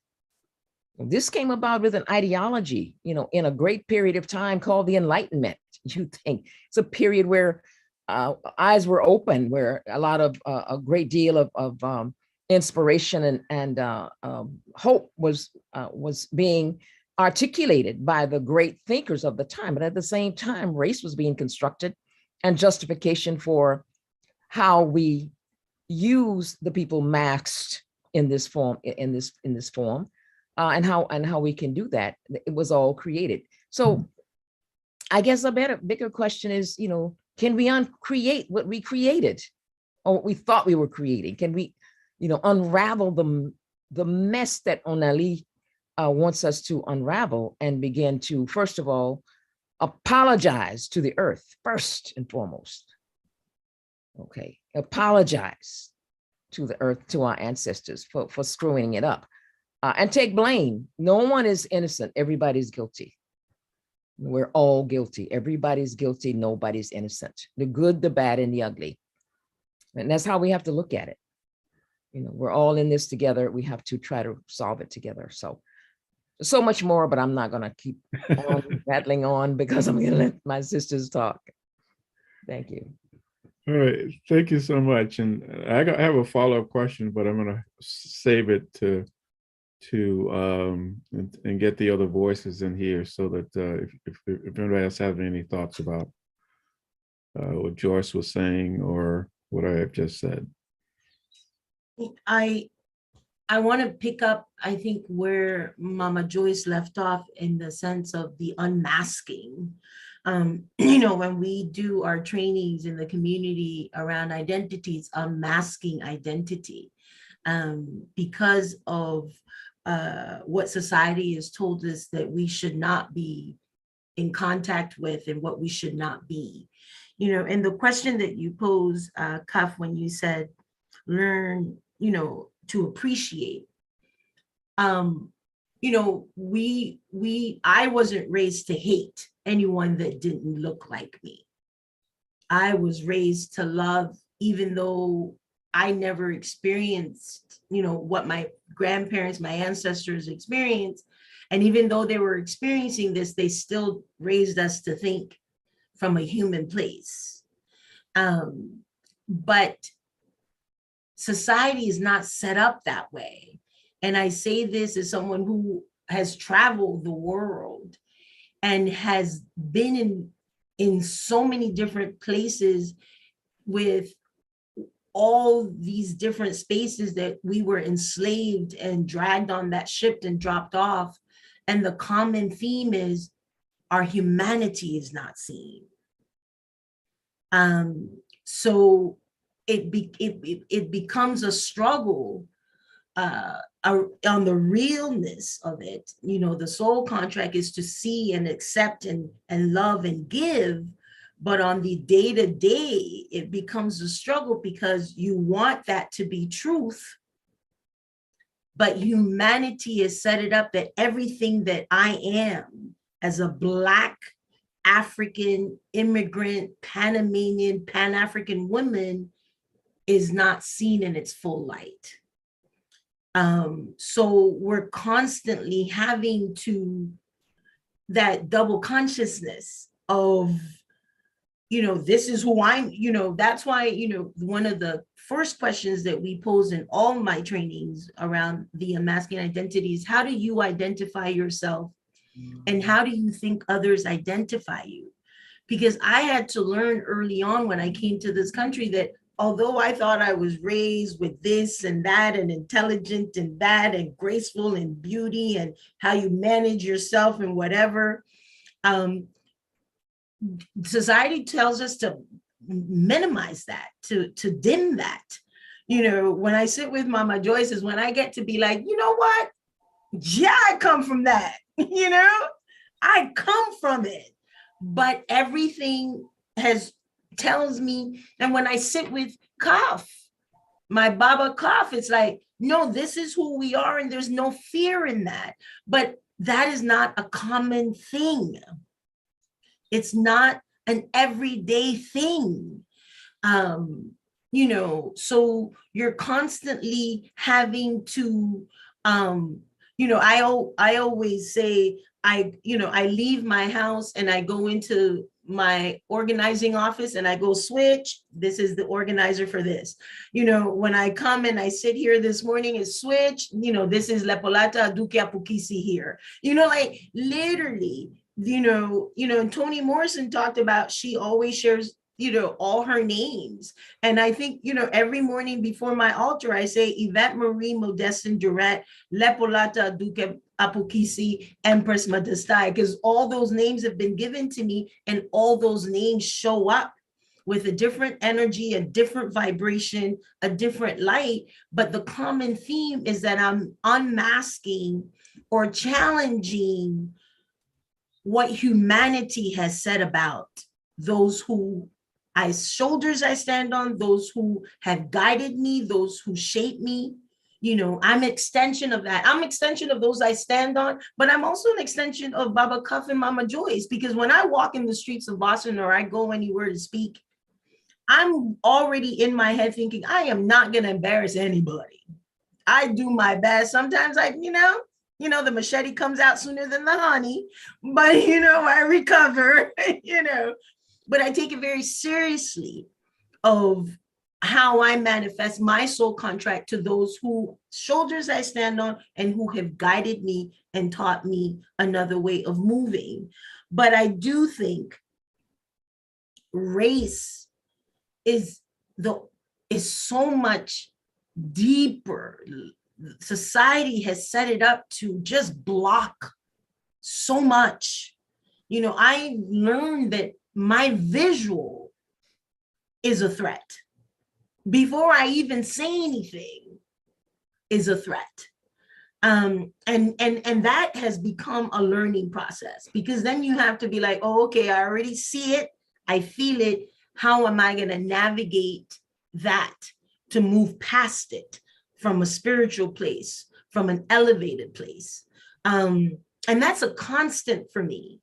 This came about with an ideology, in a great period of time called the Enlightenment. You think it's a period where eyes were open, where a lot of a great deal of inspiration and hope was being articulated by the great thinkers of the time. But at the same time, race was being constructed and justification for how we use the people masked in this form, and how we can do that. It was all created. So I guess a bigger question is, can we uncreate what we created or what we thought we were creating? Can we, unravel the mess that Onali wants us to unravel and begin to, first of all, apologize to the earth first and foremost. Okay, apologize to the earth, to our ancestors for screwing it up, and take blame. No one is innocent. Everybody's guilty. We're all guilty. Everybody's guilty. Nobody's innocent. The good, the bad, and the ugly. And that's how we have to look at it. We're all in this together. We have to try to solve it together. So much more, but I'm not going to keep on rattling on because I'm going to let my sisters talk. Thank you. All right, thank you so much. And I have a follow-up question, but I'm going to save it to and get the other voices in here so that if anybody else has any thoughts about what Joyce was saying or what I have just said. I want to pick up, I think, where Mama Joyce left off in the sense of the unmasking. When we do our trainings in the community around identities, unmasking identity, because of what society has told us that we should not be in contact with and what we should not be. And the question that you posed, Cuff, when you said, learn, to appreciate. I wasn't raised to hate anyone that didn't look like me. I was raised to love, even though I never experienced, what my grandparents, my ancestors experienced. And even though they were experiencing this, they still raised us to think from a human place. But society is not set up that way. And I say this as someone who has traveled the world and has been in so many different places with all these different spaces that we were enslaved and dragged on that ship and dropped off. And the common theme is our humanity is not seen. So it becomes a struggle on the realness of it. The soul contract is to see and accept and love and give. But on the day-to-day, it becomes a struggle because you want that to be truth. But humanity has set it up that everything that I am as a Black African immigrant, Panamanian, Pan-African woman is not seen in its full light. So we're constantly having to that double consciousness of, this is who I'm, that's why, one of the first questions that we pose in all my trainings around the unmasking identity is, how do you identify yourself? And how do you think others identify you? Because I had to learn early on when I came to this country that although I thought I was raised with this and that and intelligent and that and graceful and beauty and how you manage yourself and whatever, society tells us to minimize that, to dim that. When I sit with Mama Joyce is when I get to be like, you know what? Yeah, I come from that. I come from it. But everything tells me, and when I sit with Kaf, my Baba Kaf, it's like, no, this is who we are, and there's no fear in that. But that is not a common thing. It's not an everyday thing. So you're constantly having to, I always say, I leave my house and I go into my organizing office and I go switch. This is the organizer for this. When I come and I sit here this morning is switch. This is Lepolata Adukia Pukisi here. Like literally, and Toni Morrison talked about, she always shares, all her names. And I think, every morning before my altar, I say, Yvette Marie Modestin Durant, Lepolata Adukia Apokisi, Empress Modestai, because all those names have been given to me, and all those names show up with a different energy, a different vibration, a different light. But the common theme is that I'm unmasking or challenging what humanity has said about those who shoulders I stand on, those who have guided me, those who shape me. I'm an extension of that. I'm an extension of those I stand on, but I'm also an extension of Baba Cuff and Mama Joyce, because when I walk in the streets of Boston or I go anywhere to speak, I'm already in my head thinking, I am not going to embarrass anybody. I do my best. Sometimes the machete comes out sooner than the honey, but I recover, but I take it very seriously of how I manifest my soul contract to those who shoulders I stand on and who have guided me and taught me another way of moving. But I do think race is so much deeper. Society has set it up to just block so much. You know, I learned that my visual is a threat. Before I even say anything is a threat. And that has become a learning process, because then you have to be like, oh, okay, I already see it, I feel it. How am I going to navigate that to move past it from a spiritual place, from an elevated place? And that's a constant for me,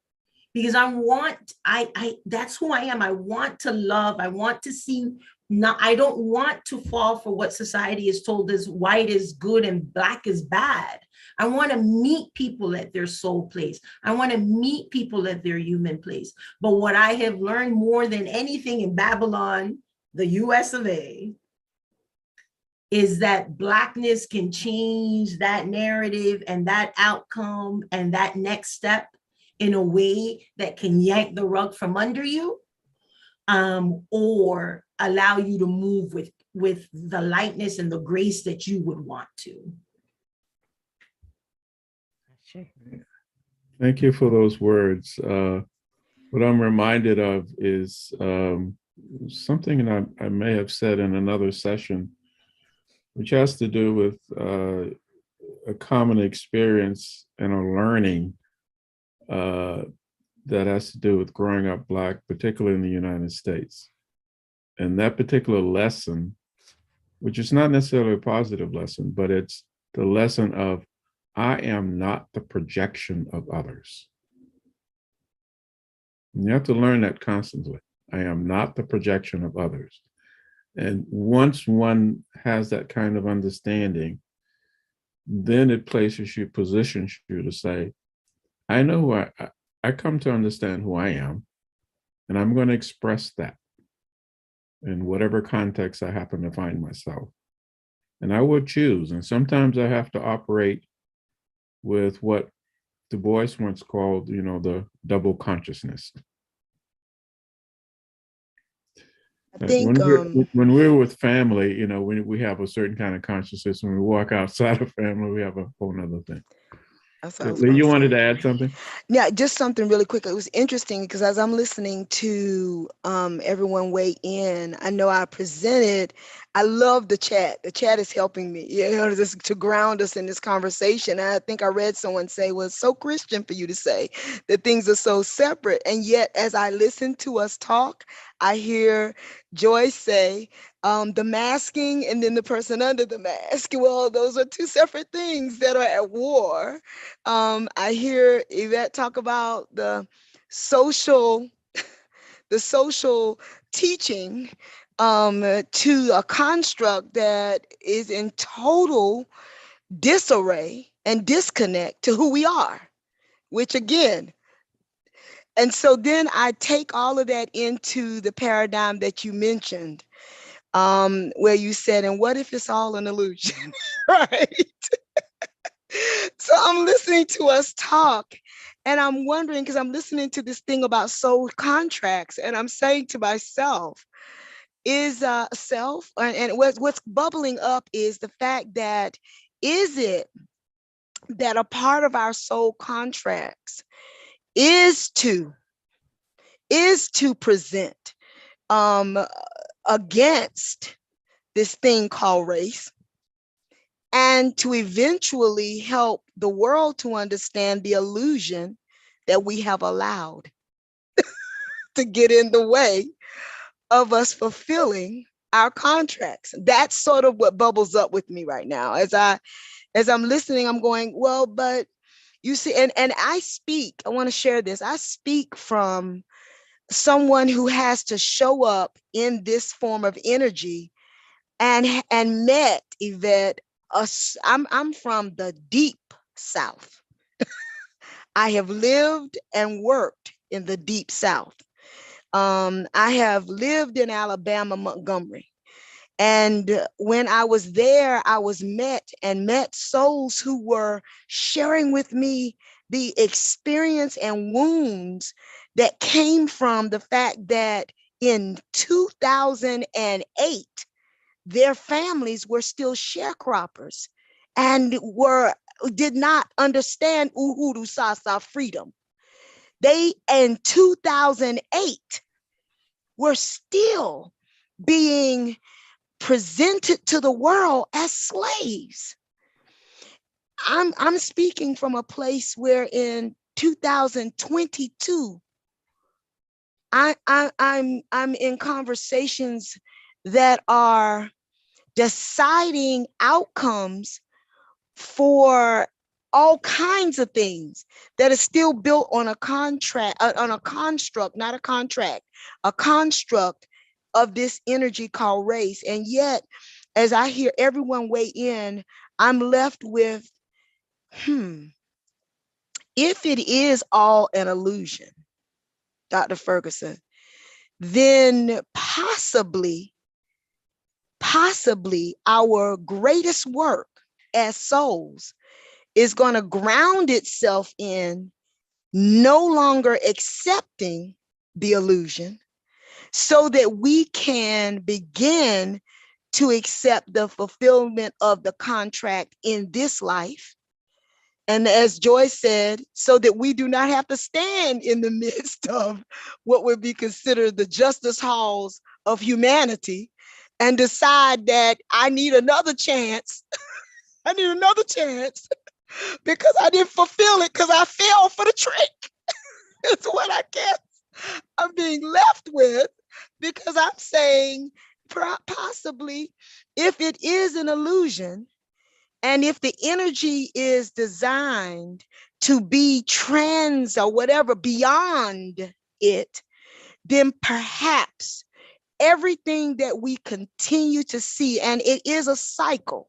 because I that's who I am. I want to love. I want to see. I don't want to fall for what society is told as white is good and black is bad. I want to meet people at their soul place. I want to meet people at their human place. But what I have learned more than anything in Babylon, the US of A, is that blackness can change that narrative and that outcome and that next step in a way that can yank the rug from under you, or allow you to move with the lightness and the grace that you would want to. Thank you for those words. What I'm reminded of is something that I may have said in another session, which has to do with a common experience and a learning that has to do with growing up Black, particularly in the United States. And that particular lesson, which is not necessarily a positive lesson, but it's the lesson of, I am not the projection of others. And you have to learn that constantly. I am not the projection of others. And once one has that kind of understanding, then it positions you to say, I know who I come to understand who I am, and I'm going to express that in whatever context I happen to find myself. And I will choose. And sometimes I have to operate with what Du Bois once called, the double consciousness. I think when we're with family, we have a certain kind of consciousness. When we walk outside of family, we have a whole nother thing. Lee, you wanted to add something? Yeah, just something really quick. It was interesting because as I'm listening to everyone weigh in, I know I presented, I love the chat. The chat is helping me, just to ground us in this conversation. And I think I read someone say, well, it's so Christian for you to say that things are so separate. And yet, as I listen to us talk, I hear Joy say, the masking and then the person under the mask. Well, those are two separate things that are at war. I hear Yvette talk about the social teaching to a construct that is in total disarray and disconnect to who we are, which again, and so then I take all of that into the paradigm that you mentioned, where you said, and what if it's all an illusion, right? So I'm listening to us talk and I'm wondering, because I'm listening to this thing about soul contracts, and I'm saying to myself, is self, and what's bubbling up is the fact that, is it that a part of our soul contracts is to present against this thing called race, and to eventually help the world to understand the illusion that we have allowed to get in the way of us fulfilling our contracts. That's sort of what bubbles up with me right now. As I'm listening, I'm going, well, but you see, and I want to share this. I speak from someone who has to show up in this form of energy and met Yvette. I'm from the deep South. I have lived and worked in the deep South. I have lived in Alabama, Montgomery. And when I was there, I was met souls who were sharing with me the experience and wounds that came from the fact that in 2008, their families were still sharecroppers and did not understand Uhuru Sasa freedom. They in 2008 were still being presented to the world as slaves. I'm speaking from a place where in 2022, I'm in conversations that are deciding outcomes for all kinds of things that is still built on a contract, on a construct, not a contract, a construct of this energy called race. And yet, as I hear everyone weigh in, I'm left with, if it is all an illusion, Dr. Ferguson, then possibly our greatest work as souls is going to ground itself in no longer accepting the illusion so that we can begin to accept the fulfillment of the contract in this life. And as Joyce said, so that we do not have to stand in the midst of what would be considered the justice halls of humanity and decide that I need another chance. I need another chance because I didn't fulfill it because I fell for the trick. It's what I guess I'm being left with, because I'm saying possibly if it is an illusion and if the energy is designed to be trans or whatever beyond it, then perhaps everything that we continue to see, and it is a cycle,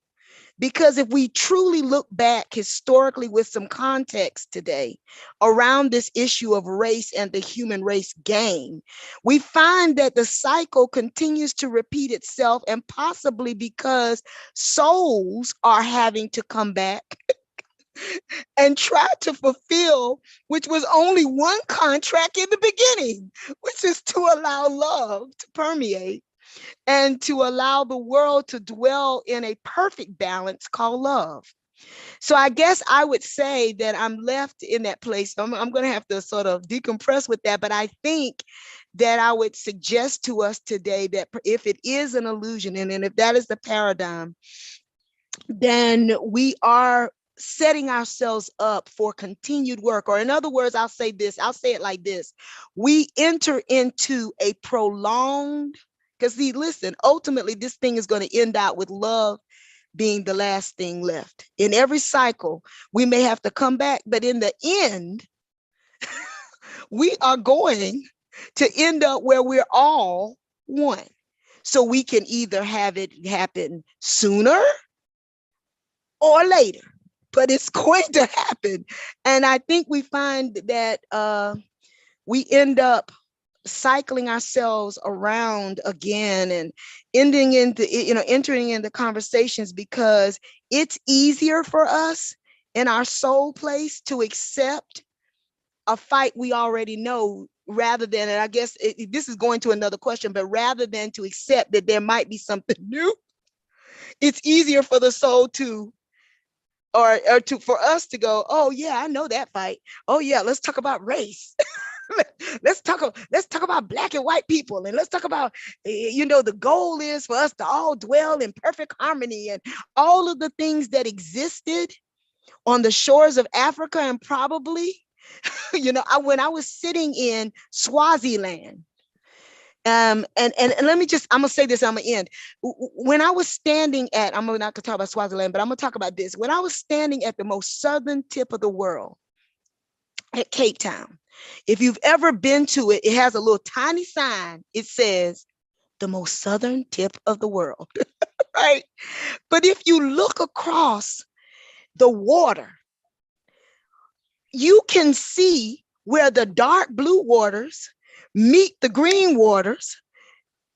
because if we truly look back historically with some context today around this issue of race and the human race game, we find that the cycle continues to repeat itself, and possibly because souls are having to come back and try to fulfill, which was only one contract in the beginning, which is to allow love to permeate and to allow the world to dwell in a perfect balance called love. So I guess I would say that I'm left in that place. I'm going to have to sort of decompress with that, but I think that I would suggest to us today that if it is an illusion, and if that is the paradigm, then we are setting ourselves up for continued work. Or in other words, I'll say it like this. We enter into a prolonged, because see, listen, ultimately this thing is going to end out with love being the last thing left. In every cycle, we may have to come back, but in the end, we are going to end up where we're all one. So we can either have it happen sooner or later, but it's going to happen. And I think we find that we end up cycling ourselves around again and entering into conversations because it's easier for us in our soul place to accept a fight we already know, rather than, and I guess this is going to another question, but rather than to accept that there might be something new, it's easier for the soul to for us to go, oh yeah, I know that fight. Oh yeah, let's talk about race. let's talk about Black and white people, and let's talk about, the goal is for us to all dwell in perfect harmony, and all of the things that existed on the shores of Africa. And probably, when I was sitting in Swaziland, and let me just, I'm gonna say this, I'm gonna end. When I was standing at, I'm not gonna talk about Swaziland, but I'm gonna talk about this. When I was standing at the most southern tip of the world, at Cape Town, if you've ever been to it, it has a little tiny sign. It says, the most southern tip of the world, right? But if you look across the water, you can see where the dark blue waters meet the green waters,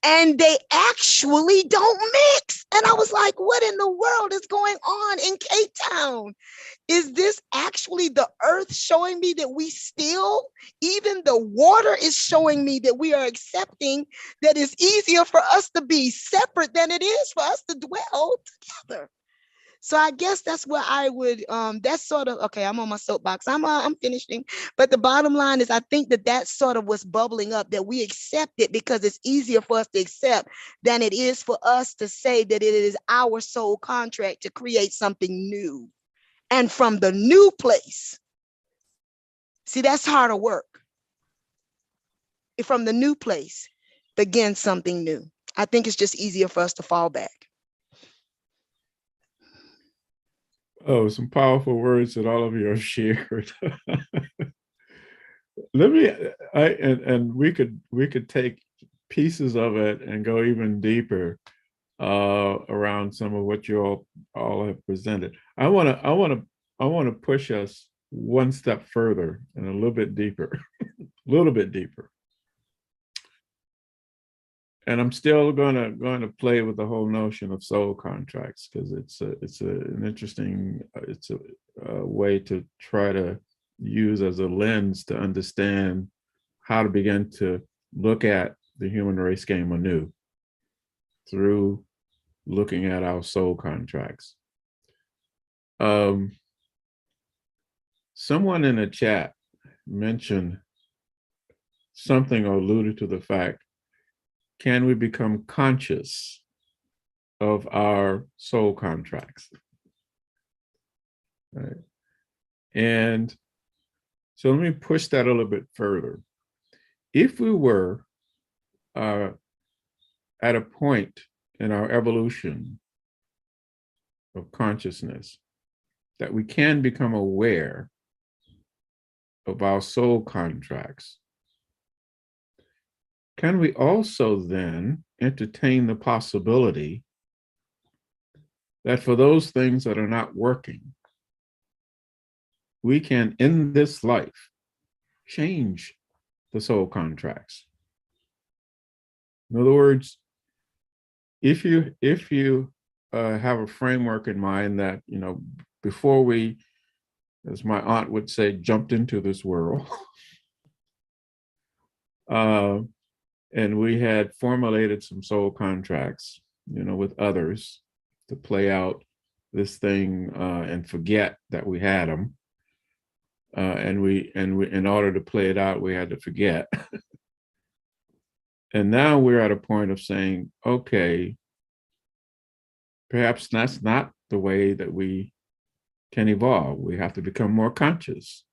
and they actually don't mix. And I was like, what in the world is going on in Cape Town? Is this actually the earth showing me that we still, even the water is showing me that we are accepting that it's easier for us to be separate than it is for us to dwell together? So I guess that's where I would, that's sort of, okay, I'm on my soapbox. I'm finishing. But the bottom line is, I think that that's sort of what's bubbling up, that we accept it because it's easier for us to accept than it is for us to say that it is our soul contract to create something new. And from the new place, see, that's harder work. From the new place, begin something new. I think it's just easier for us to fall back. Oh, some powerful words that all of you have shared. Let me, and we could take pieces of it and go even deeper around some of what you all have presented. I want to push us one step further and a little bit deeper, a little bit deeper. And I'm still going to play with the whole notion of soul contracts, because it's an interesting way to try to use as a lens to understand how to begin to look at the human race game anew through looking at our soul contracts. Someone in the chat mentioned something or alluded to the fact, can we become conscious of our soul contracts? Right. And so let me push that a little bit further. If we were at a point in our evolution of consciousness that we can become aware of our soul contracts, can we also then entertain the possibility that for those things that are not working, we can, in this life, change the soul contracts? In other words, if you have a framework in mind that, before we, as my aunt would say, jumped into this world, and we had formulated some soul contracts, with others to play out this thing and forget that we had them. And we, in order to play it out, we had to forget. And now we're at a point of saying, okay, perhaps that's not the way that we can evolve. We have to become more conscious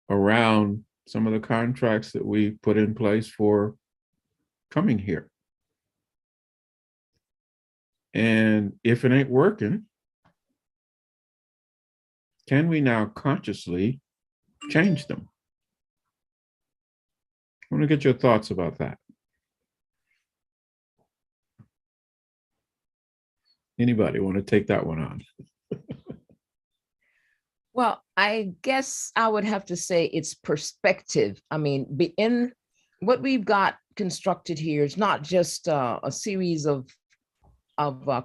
around some of the contracts that we put in place for coming here. And if it ain't working, can we now consciously change them? I want to get your thoughts about that. Anybody want to take that one on? Well, I guess I would have to say it's perspective. I mean, in what we've got constructed here is not just a series of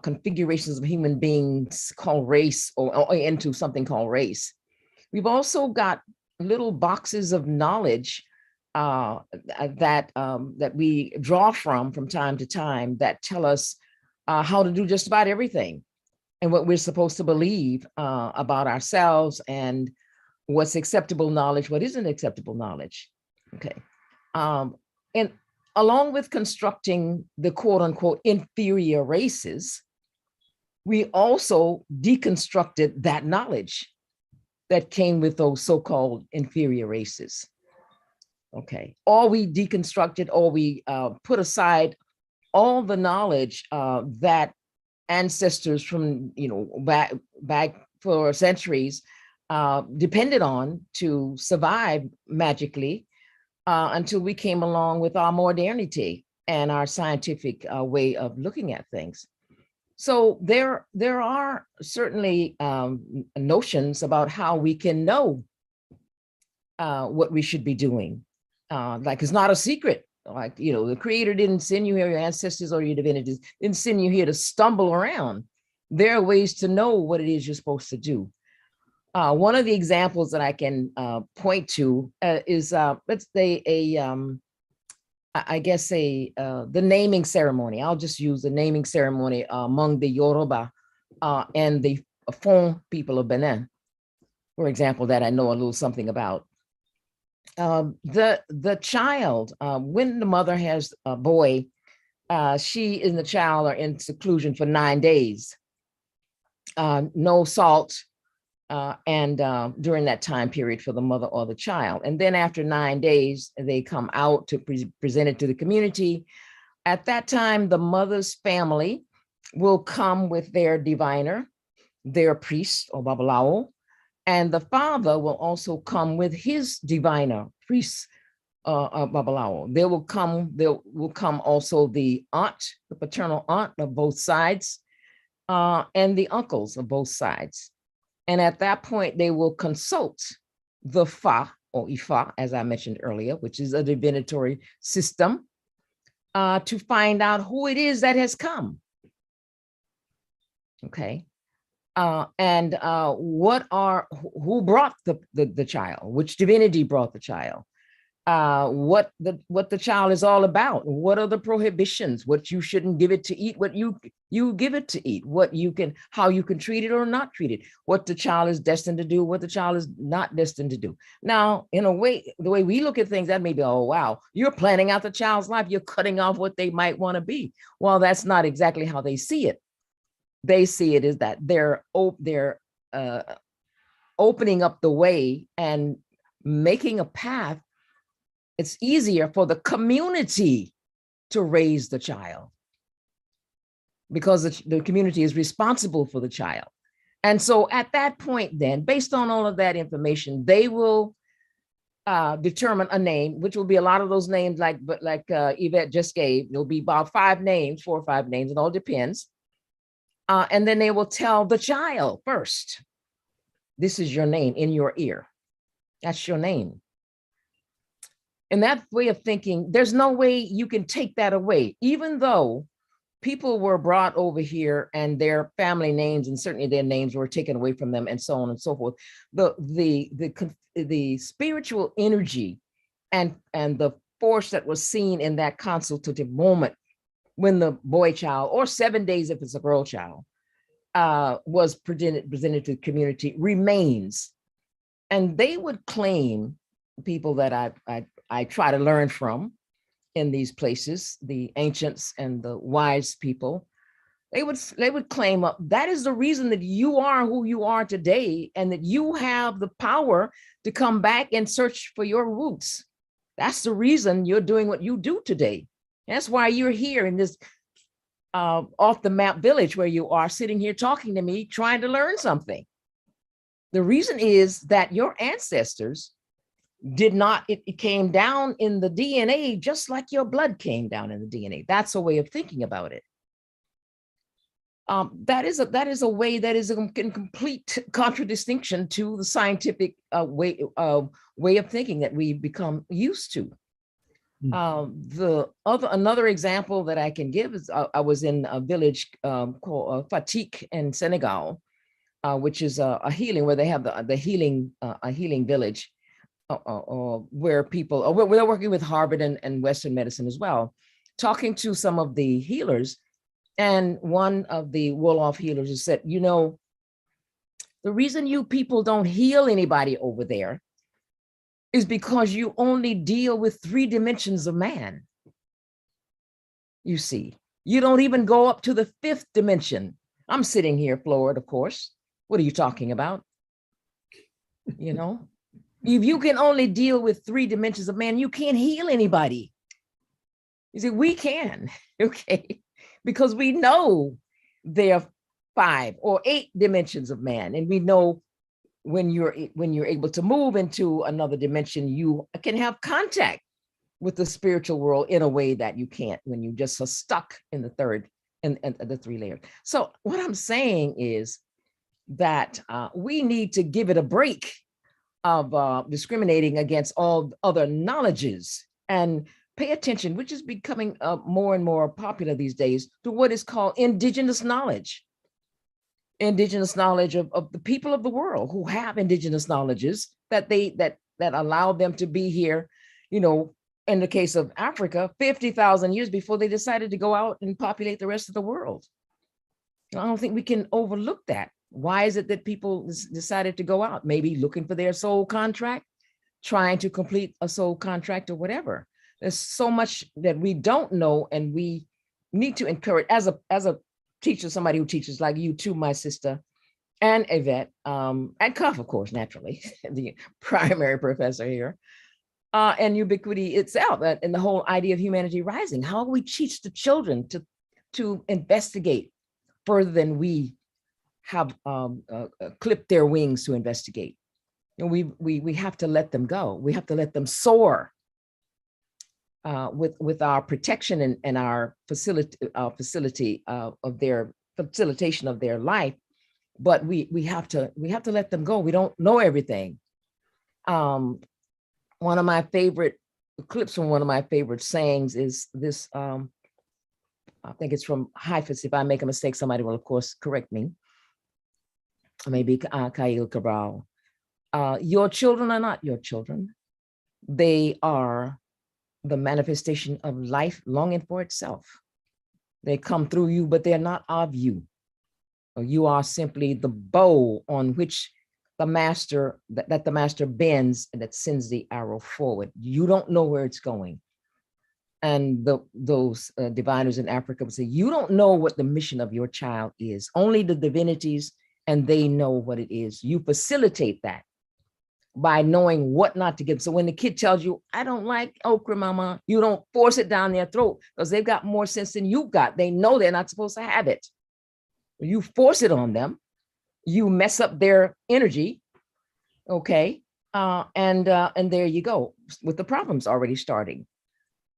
configurations of human beings called race, or into something called race. We've also got little boxes of knowledge that we draw from time to time that tell us how to do just about everything, and what we're supposed to believe about ourselves, and what's acceptable knowledge, what isn't acceptable knowledge. Okay. And along with constructing the quote unquote inferior races, we also deconstructed that knowledge that came with those so-called inferior races. Okay. Or we deconstructed, or we put aside all the knowledge that ancestors from, back for centuries depended on to survive magically, until we came along with our modernity and our scientific way of looking at things. So there are certainly notions about how we can know what we should be doing. Like it's not a secret. Like, you know, the creator didn't send you here, your ancestors or your divinities didn't send you here to stumble around. There are ways to know what it is you're supposed to do. One of the examples that I can point to is let's say I guess the naming ceremony. I'll just use the naming ceremony among the Yoruba and the Fon people of Benin, for example, that I know a little something about. The child, when the mother has a boy, she and the child are in seclusion for 9 days. No salt, and during that time period for the mother or the child. And then after 9 days, they come out to present it to the community. At that time, the mother's family will come with their diviner, their priest or babalao, and the father will also come with his diviner, priest, babalao. There will come also the aunt, the paternal aunt of both sides, and the uncles of both sides. And at that point, they will consult the Fa or Ifa, as I mentioned earlier, which is a divinatory system, to find out who it is that has come. Okay. And who brought the child, which divinity brought the child, what the child is all about, what are the prohibitions, what you shouldn't give it to eat, what you give it to eat, what you can, how you can treat it or not treat it, what the child is destined to do, what the child is not destined to do. Now, in a way, the way we look at things, that may be, oh, wow, you're planning out the child's life, you're cutting off what they might want to be. Well, that's not exactly how they see it. They see it as that they're opening up the way and making a path. It's easier for the community to raise the child because the community is responsible for the child. And so at that point, then, based on all of that information, they will determine a name, which will be a lot of those names like Yvette just gave. There'll be about 5 names, 4 or 5 names, it all depends. And then they will tell the child first, this is your name in your ear. That's your name. And that way of thinking, there's no way you can take that away, even though people were brought over here and their family names and certainly their names were taken away from them and so on and so forth. The spiritual energy and the force that was seen in that consultative moment when the boy child, or 7 days if it's a girl child, was presented to the community remains. And they would claim, people that I try to learn from in these places, the ancients and the wise people, they would claim that is the reason that you are who you are today, and that you have the power to come back and search for your roots. That's the reason you're doing what you do today. That's why you're here in this off the map village where you are sitting here talking to me, trying to learn something. The reason is that your ancestors did not, it came down in the DNA, just like your blood came down in the DNA. That's a way of thinking about it. That is a way that is in complete contradistinction to the scientific way of thinking that we become used to. Another example that I can give is I was in a village called Fatick in Senegal, which is a healing, where they have the healing a healing village where people we're working with Harvard and Western medicine as well, talking to some of the healers, and one of the Wolof healers has said, you know, the reason you people don't heal anybody over there is because you only deal with 3 dimensions of man. You see, you don't even go up to the 5th dimension. I'm sitting here floored, of course. What are you talking about? You know, if you can only deal with 3 dimensions of man, you can't heal anybody. You see, we can, okay, because we know there are 5 or 8 dimensions of man, and we know when you're able to move into another dimension, you can have contact with the spiritual world in a way that you can't when you just are stuck in the 3rd and the 3 layers. So what I'm saying is that we need to give it a break of discriminating against all other knowledges, and pay attention, which is becoming more and more popular these days, to what is called indigenous knowledge. Indigenous knowledge of the people of the world who have indigenous knowledges that allow them to be here, you know, in the case of Africa, 50,000 years before they decided to go out and populate the rest of the world. I don't think we can overlook that. Why is it that people decided to go out? Maybe looking for their soul contract, trying to complete a soul contract or whatever. There's so much that we don't know, and we need to encourage, as a teacher, somebody who teaches like you too, my sister, and Yvette, and Cuff, of course, naturally, the primary professor here, and Ubiquity itself, and the whole idea of humanity rising. How do we teach the children to investigate further than we have clipped their wings to investigate? And we have to let them go. We have to let them soar with our protection and our facilitation of their life. But we have to let them go. We don't know everything. One of my favorite clips from one of my favorite sayings is this. I think it's from Haifetz. If I make a mistake, somebody will, of course, correct me. Maybe Khalil Cabral. Your children are not your children. They are the manifestation of life longing for itself. They come through you, but they're not of you. You are simply the bow on which the master, that the master bends and that sends the arrow forward. You don't know where it's going. And those diviners in Africa would say, you don't know what the mission of your child is. Only the divinities, and they know what it is. You facilitate that by knowing what not to give. So when the kid tells you, I don't like okra, mama, you don't force it down their throat, because they've got more sense than you've got. They know they're not supposed to have it. You force it on them, you mess up their energy, okay? And there you go, with the problems already starting.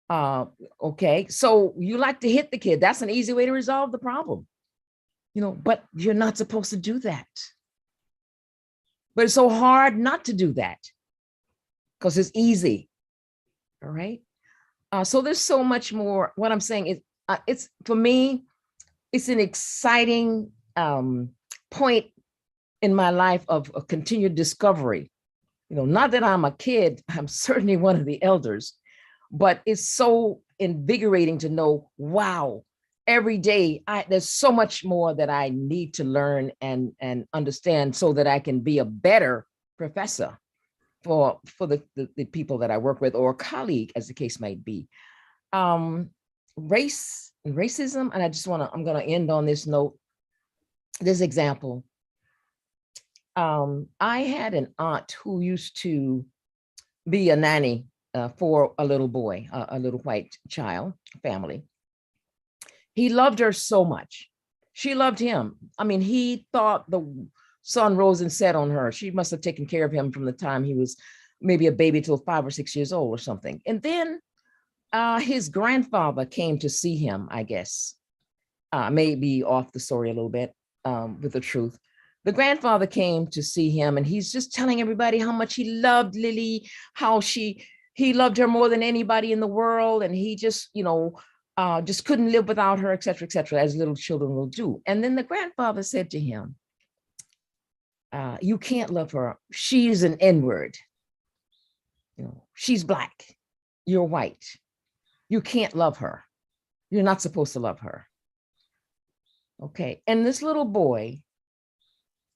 Okay, so you like to hit the kid. That's an easy way to resolve the problem, you know, but you're not supposed to do that. But it's so hard not to do that because it's easy, all right? So there's so much more. What I'm saying is, it's, for me, it's an exciting point in my life of a continued discovery. You know, not that I'm a kid, I'm certainly one of the elders, but it's so invigorating to know, wow, every day there's so much more that I need to learn and understand so that I can be a better professor for the people that I work with, or colleague, as the case might be. Race and racism, and I'm gonna end on this note, this example. I had an aunt who used to be a nanny for a little boy, a little white child family. He loved her so much. She loved him. I mean, he thought the sun rose and set on her. She must have taken care of him from the time he was maybe a baby till 5 or 6 years old or something. And then his grandfather came to see him, I guess. Maybe off the story a little bit with the truth. The grandfather came to see him, and he's just telling everybody how much he loved Lily, how he loved her more than anybody in the world, and he just, you know, just couldn't live without her, et cetera, as little children will do. And then the grandfather said to him, you can't love her. She's an N-word. You know, she's black. You're white. You can't love her. You're not supposed to love her. Okay. And this little boy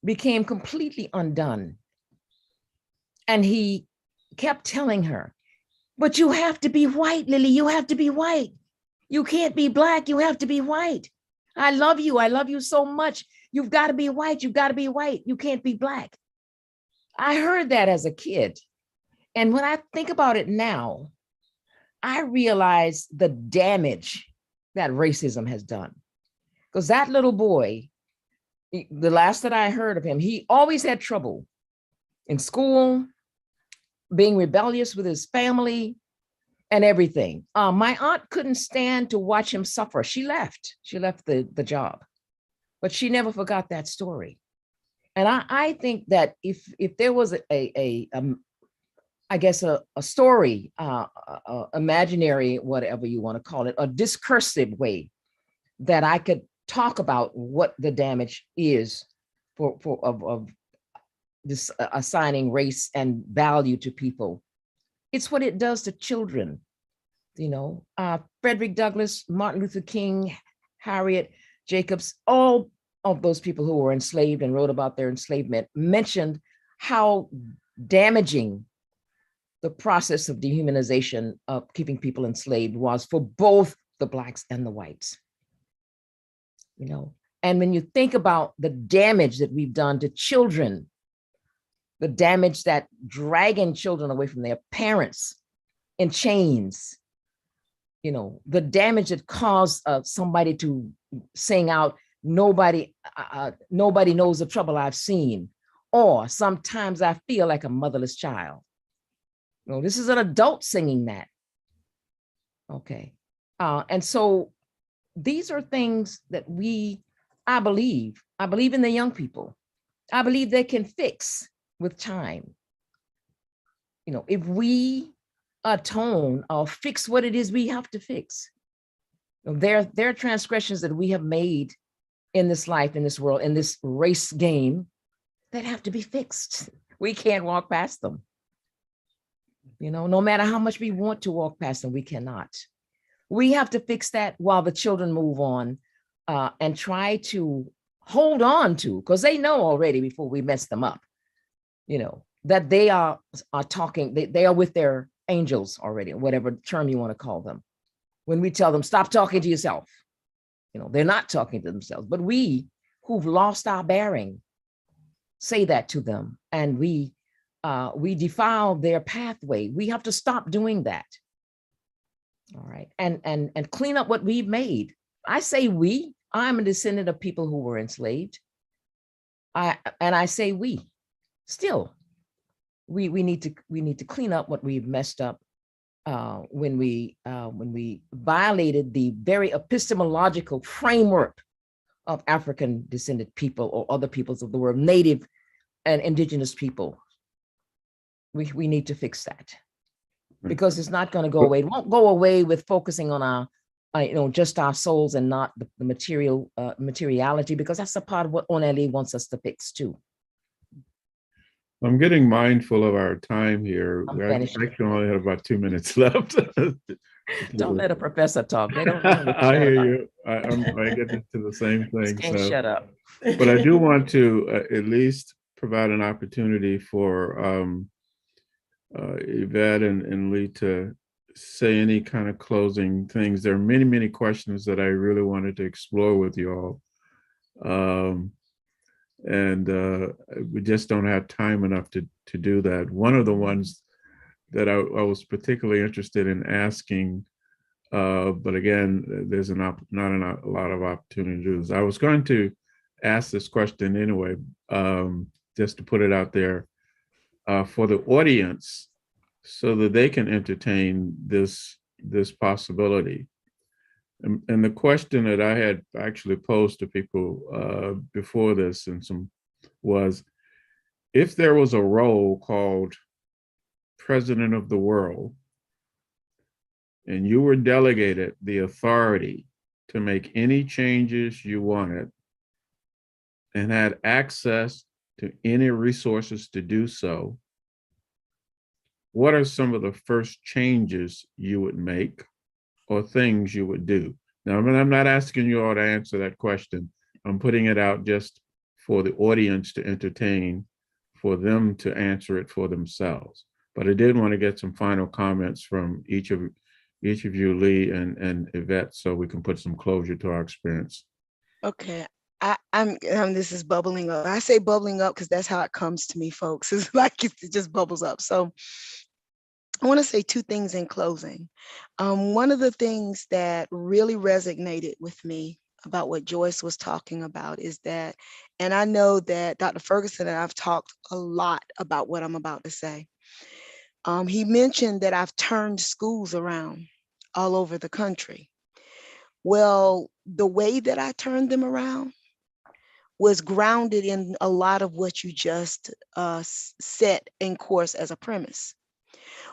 became completely undone. And he kept telling her, but you have to be white, Lily. You have to be white. You can't be black. You have to be white. I love you. I love you so much. You've got to be white. You've got to be white. You can't be black. I heard that as a kid. And when I think about it now, I realize the damage that racism has done. Because that little boy, the last that I heard of him, he always had trouble in school, being rebellious with his family and everything. My aunt couldn't stand to watch him suffer. She left the job, but she never forgot that story. And I think that if there was I guess a story, imaginary, whatever you want to call it, a discursive way that I could talk about what the damage is of this assigning race and value to people. It's what it does to children. You know, Frederick Douglass, Martin Luther King, Harriet Jacobs, all of those people who were enslaved and wrote about their enslavement mentioned how damaging the process of dehumanization of keeping people enslaved was for both the Blacks and the whites. You know, and when you think about the damage that we've done to children, the damage that dragging children away from their parents in chains, you know, the damage that caused somebody to sing out, nobody knows the trouble I've seen, or sometimes I feel like a motherless child. You know, this is an adult singing that. Okay. And so these are things that I believe in the young people. I believe they can fix with time. You know, if we atone or fix what it is we have to fix. You know, there are transgressions that we have made in this life, in this world, in this race game that have to be fixed. We can't walk past them. You know, no matter how much we want to walk past them, we cannot. We have to fix that while the children move on and try to hold on to, because they know already before we mess them up, you know, that they are talking, they are with their angels already, whatever term you want to call them. When we tell them, stop talking to yourself, you know, they're not talking to themselves, but we who've lost our bearing say that to them, and we defile their pathway. We have to stop doing that. All right, and clean up what we've made. I say we. I'm a descendant of people who were enslaved. I say we. Still, we need to clean up what we've messed up when we violated the very epistemological framework of African descended people or other peoples of the world, native and indigenous people. We need to fix that, because it's not going to go away. It won't go away with focusing on our, you know, just our souls and not the materiality, because that's a part of what Oneli wants us to fix too. I'm getting mindful of our time here. I'm I finished. actually only have about 2 minutes left. Don't let a professor talk. They don't know. I hear you. I get into the same thing. Can't So, shut up. but I do want to at least provide an opportunity for Yvette and Lee to say any kind of closing things. There are many, many questions that I really wanted to explore with you all. And we just don't have time enough to do that. One of the ones that I was particularly interested in asking, but again, there's not a lot of opportunity to do this. I was going to ask this question anyway, just to put it out there for the audience, so that they can entertain this possibility. And the question that I had actually posed to people before this was, if there was a role called President of the World, and you were delegated the authority to make any changes you wanted and had access to any resources to do so, what are some of the first changes you would make or things you would do? Now, I mean, I'm not asking you all to answer that question. I'm putting it out just for the audience to entertain, for them to answer it for themselves. But I did want to get some final comments from each of you, Lee and Yvette, so we can put some closure to our experience. Okay. I'm this is bubbling up. I say bubbling up because that's how it comes to me, folks. It's like it just bubbles up. So I want to say two things in closing. One of the things that really resonated with me about what Joyce was talking about is that, and I know that Dr. Ferguson and I've talked a lot about what I'm about to say. He mentioned that I've turned schools around all over the country. Well, the way that I turned them around was grounded in a lot of what you just set in course as a premise.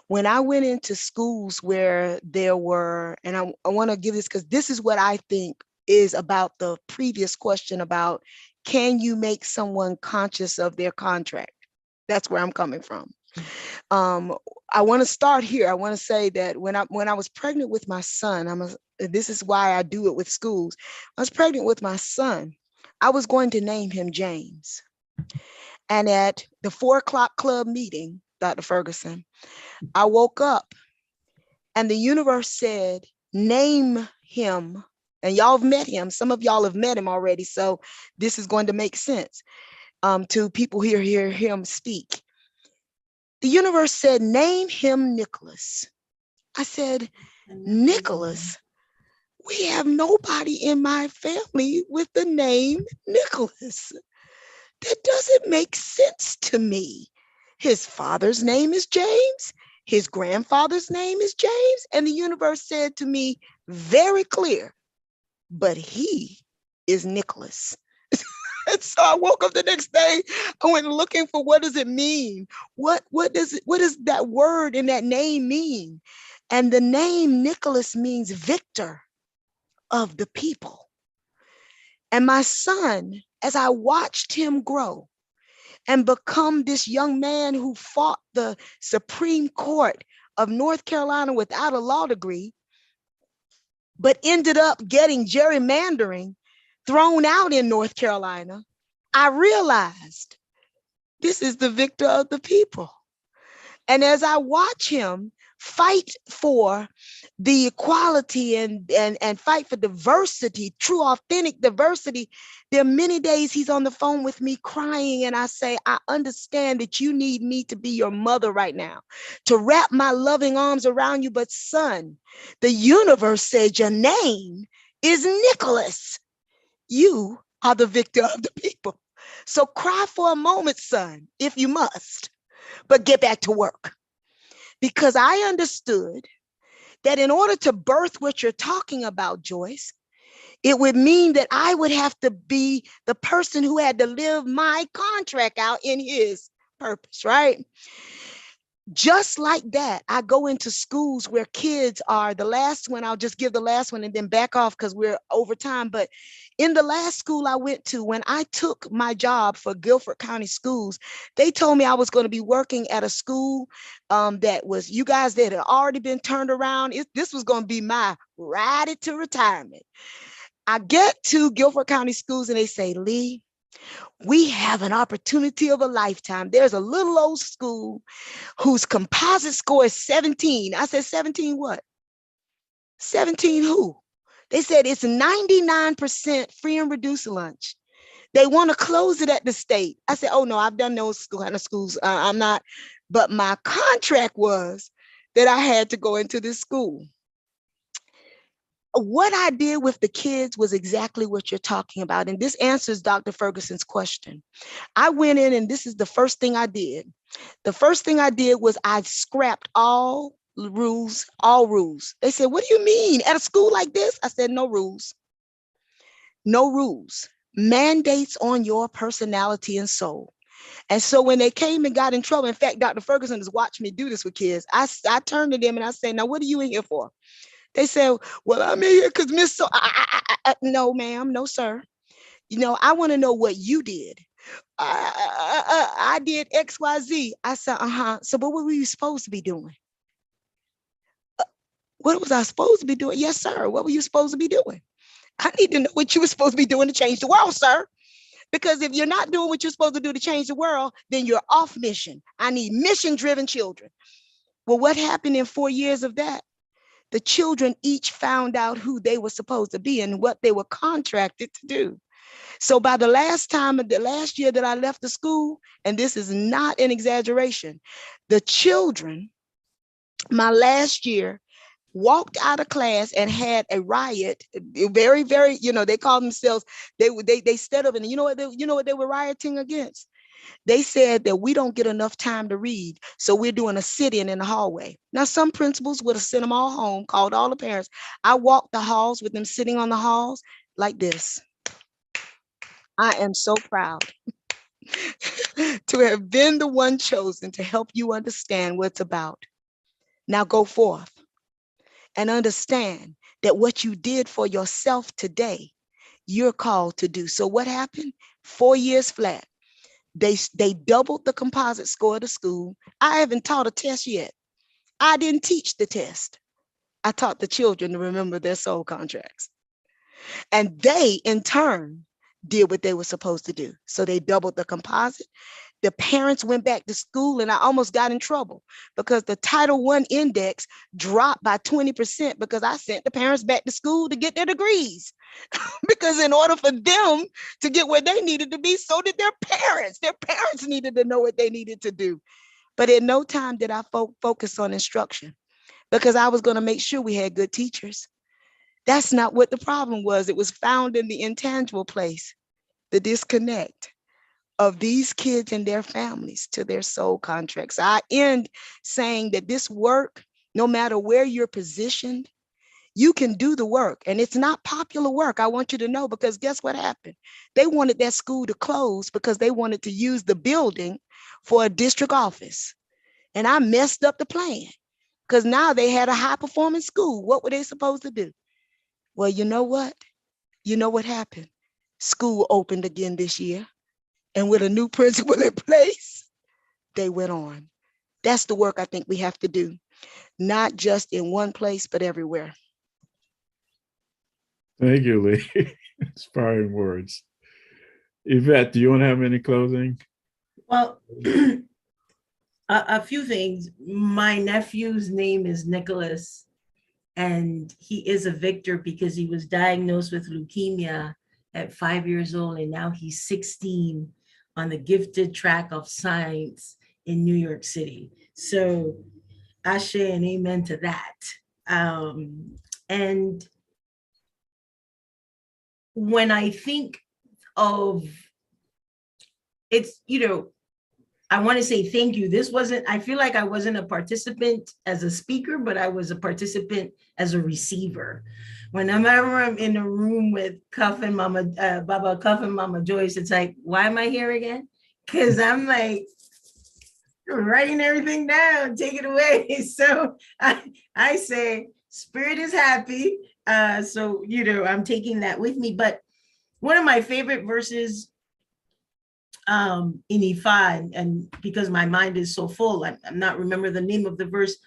When I went into schools where there were, and I want to give this because this is what I think is about the previous question about, can you make someone conscious of their contract? That's where I'm coming from. I want to start here. I want to say that when I was pregnant with my son, this is why I do it with schools. I was pregnant with my son. I was going to name him James. And at the 4:00 club meeting, Dr. Ferguson, I woke up and the universe said, name him. And y'all have met him. Some of y'all have met him already. So this is going to make sense to people here hear him speak. The universe said, name him Nicholas. I said, Nicholas? We have nobody in my family with the name Nicholas. That doesn't make sense to me. His father's name is James. His grandfather's name is James. And the universe said to me, very clear, but he is Nicholas. And so I woke up the next day. I went looking for, what does it mean? What does that word in that name mean? And the name Nicholas means victor of the people. And my son, as I watched him grow and become this young man who fought the Supreme Court of North Carolina without a law degree, but ended up getting gerrymandering thrown out in North Carolina, I realized this is the victor of the people. And as I watch him fight for the equality and fight for diversity, true, authentic diversity, there are many days he's on the phone with me crying, and I say, I understand that you need me to be your mother right now, to wrap my loving arms around you, but son, the universe said your name is Nicholas. You are the victor of the people. So cry for a moment, son, if you must, but get back to work. Because I understood that in order to birth what you're talking about, Joyce, it would mean that I would have to be the person who had to live my contract out in his purpose, right? Just like that, I go into schools where kids are, the last one, I'll just give the last one and then back off because we're over time. But in the last school I went to, when I took my job for Guilford County Schools, they told me I was going to be working at a school that was, you guys, that had already been turned around. This was going to be my ride to retirement. I get to Guilford County Schools and they say, Lee, we have an opportunity of a lifetime. There's a little old school whose composite score is 17. I said, 17 what? 17 who? They said it's 99% free and reduced lunch. They want to close it at the state. I said, oh no, I've done those kind of schools. I'm not, but my contract was that I had to go into this school. What I did with the kids was exactly what you're talking about. And this answers Dr. Ferguson's question. I went in and this is the first thing I did. The first thing I did was I scrapped all rules. They said, what do you mean at a school like this? I said, no rules. No rules. Mandates on your personality and soul. And so when they came and got in trouble, in fact, Dr. Ferguson has watched me do this with kids. I turned to them and I said, now, what are you in here for? They said, well, I'm in here because Miss So, no, ma'am, no, sir. You know, I want to know what you did. I did X, Y, Z. I said, so what were you supposed to be doing? What was I supposed to be doing? Yes, sir. What were you supposed to be doing? I need to know what you were supposed to be doing to change the world, sir. Because if you're not doing what you're supposed to do to change the world, then you're off mission. I need mission-driven children. Well, what happened in 4 years of that? The children each found out who they were supposed to be and what they were contracted to do. So by the last year that I left the school, and this is not an exaggeration, the children, my last year, walked out of class and had a riot. Very, very, they call themselves, they stood up and you know what they were rioting against? They said that we don't get enough time to read, so we're doing a sit-in the hallway. Now, some principals would have sent them all home, called all the parents. I walked the halls with them sitting on the halls like this. I am so proud to have been the one chosen to help you understand what it's about. Now go forth and understand that what you did for yourself today, you're called to do. So what happened? 4 years flat. They doubled the composite score of the school. I haven't taught a test yet. I didn't teach the test. I taught the children to remember their soul contracts. And they, in turn, did what they were supposed to do. So they doubled the composite. The parents went back to school, and I almost got in trouble because the Title I index dropped by 20% because I sent the parents back to school to get their degrees. Because in order for them to get where they needed to be, so did their parents. Their parents needed to know what they needed to do. But in no time did I focus on instruction because I was going to make sure we had good teachers. That's not what the problem was. It was found in the intangible place, the disconnect of these kids and their families to their soul contracts. I end saying that this work, no matter where you're positioned, you can do the work. And it's not popular work. I want you to know, because guess what happened? They wanted that school to close because they wanted to use the building for a district office. And I messed up the plan because now they had a high performing school. What were they supposed to do? Well, you know what? You know what happened? School opened again this year. And with a new principal in place, they went on. That's the work I think we have to do, not just in one place, but everywhere. Thank you, Lee. Inspiring words. Yvette, do you want to have any closing? Well, a few things. My nephew's name is Nicholas, and he is a victor because he was diagnosed with leukemia at 5 years old, and now he's 16 on the gifted track of science in New York City. So ashe and amen to that. And when I think of it's, I want to say thank you. I feel like I wasn't a participant as a speaker, but I was a participant as a receiver. Whenever I'm in a room with Cuff and Mama, Baba Cuff and Mama Joyce, it's like, why am I here again? Because I'm like writing everything down, take it away. So I say, spirit is happy. So, I'm taking that with me. But one of my favorite verses in Ifa, and because my mind is so full, I'm not remember the name of the verse,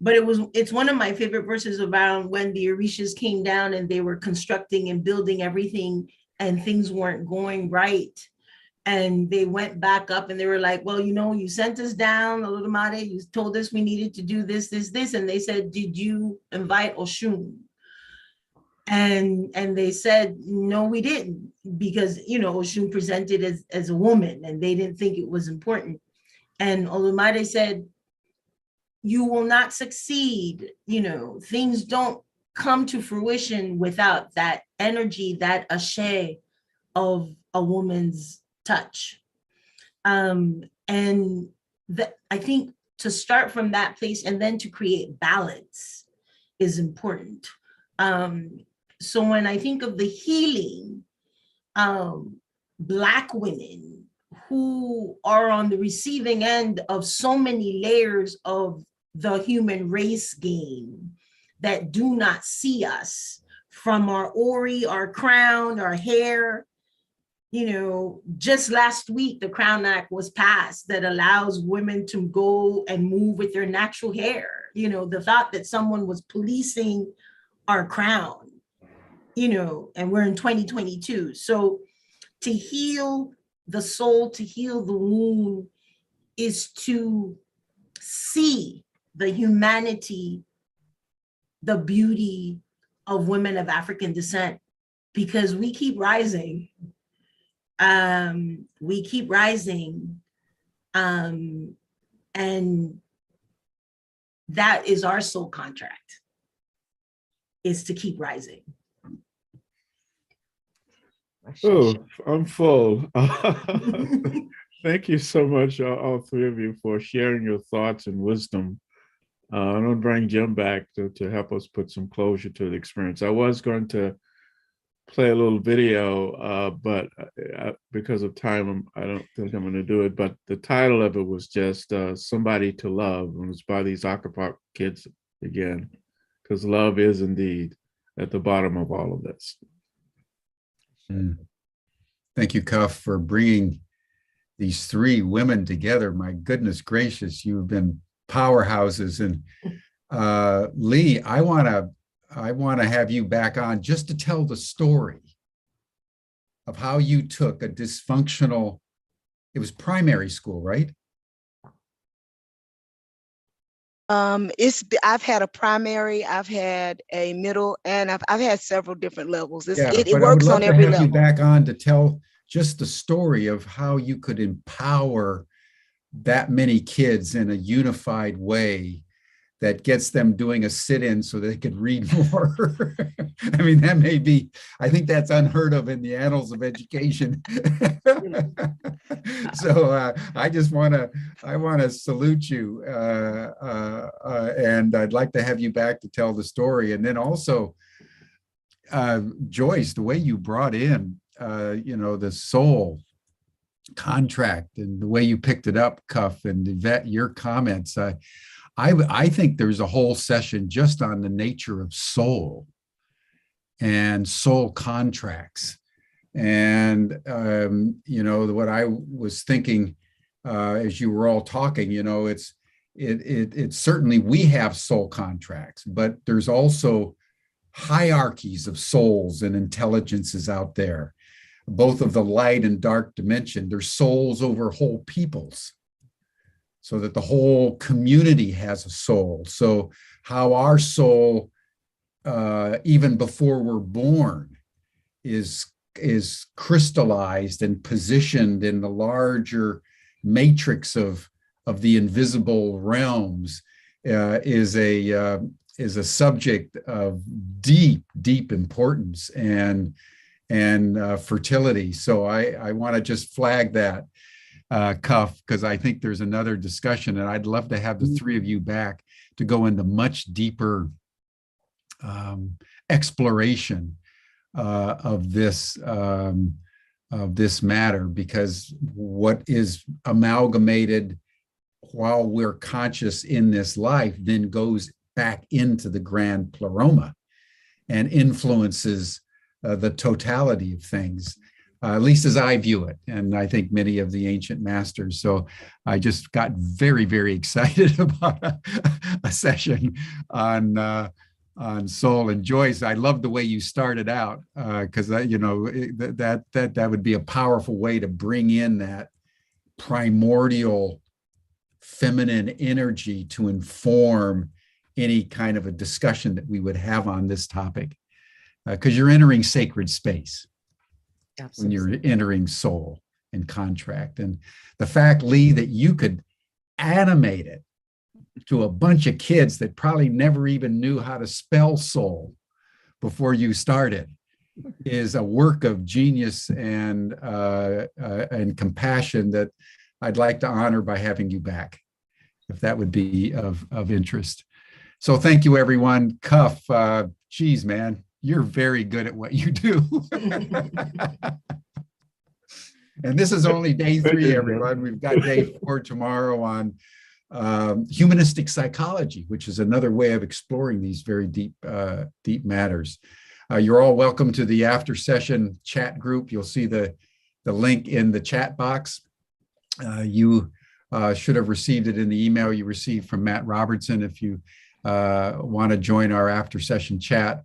but it's one of my favorite verses around when the Orishas came down and they were constructing and building everything and things weren't going right. And they went back up and they were like, well, you sent us down, Olodumare, you told us we needed to do this. And they said, did you invite Oshun? And they said, no, we didn't, because, Oshun presented as a woman and they didn't think it was important. And Olumide said, you will not succeed. Things don't come to fruition without that energy, that ashe of a woman's touch. And I think to start from that place and then to create balance is important. So when I think of the healing, Black women who are on the receiving end of so many layers of the human race game that do not see us, from our ori, our crown, our hair. Just last week, the Crown Act was passed that allows women to go and move with their natural hair. The thought that someone was policing our crown, and we're in 2022. So to heal the soul, to heal the wound, is to see the humanity, the beauty of women of African descent, because we keep rising. We keep rising. And that is our soul contract, is to keep rising. Oh, I'm full. Thank you so much, all three of you, for sharing your thoughts and wisdom. I'm going to bring Jim back to help us put some closure to the experience. I was going to play a little video, but because of time, I don't think I'm going to do it. But the title of it was just Somebody to Love. And it was by these Akapop kids again, because love is indeed at the bottom of all of this. Thank you, Cuff, for bringing these three women together. My goodness gracious, you've been powerhouses. And Lee, I want to have you back on just to tell the story of how you took a dysfunctional, it was primary school, right? I've had a primary, I've had a middle, and I've had several different levels. It But I would works love on to every have you level. back on to tell just the story of how you could empower that many kids in a unified way that gets them doing a sit-in so they could read more. I mean, that may be, I think that's unheard of in the annals of education. So I just want to salute you. And I'd like to have you back to tell the story. And then also, Joyce, the way you brought in, the soul contract and the way you picked it up, Cuff, and Yvette, your comments, I think there's a whole session just on the nature of soul and soul contracts. And, what I was thinking as you were all talking, it's certainly we have soul contracts, but there's also hierarchies of souls and intelligences out there, both of the light and dark dimension. There's souls over whole peoples, so that the whole community has a soul. So how our soul, even before we're born, is crystallized and positioned in the larger matrix of the invisible realms, is a subject of deep importance and fertility. So I want to just flag that, Cuff, because I think there's another discussion, and I'd love to have the three of you back to go into much deeper exploration of this matter, because what is amalgamated while we're conscious in this life then goes back into the grand pleroma and influences the totality of things. At least as I view it, and I think many of the ancient masters. So I just got very, very excited about a session on soul. And Joyce, I love the way you started out, because that would be a powerful way to bring in that primordial feminine energy to inform any kind of a discussion that we would have on this topic, because you're entering sacred space. Absolutely. When you're entering soul and contract. And the fact, Lee, that you could animate it to a bunch of kids that probably never even knew how to spell soul before you started is a work of genius and compassion that I'd like to honor by having you back, if that would be of interest. So thank you, everyone. Cuff, geez, man, you're very good at what you do. And this is only day 3, everyone. We've got day 4 tomorrow on humanistic psychology, which is another way of exploring these very deep matters. You're all welcome to the after session chat group. You'll see the link in the chat box. You should have received it in the email you received from Matt Robertson if you want to join our after session chat.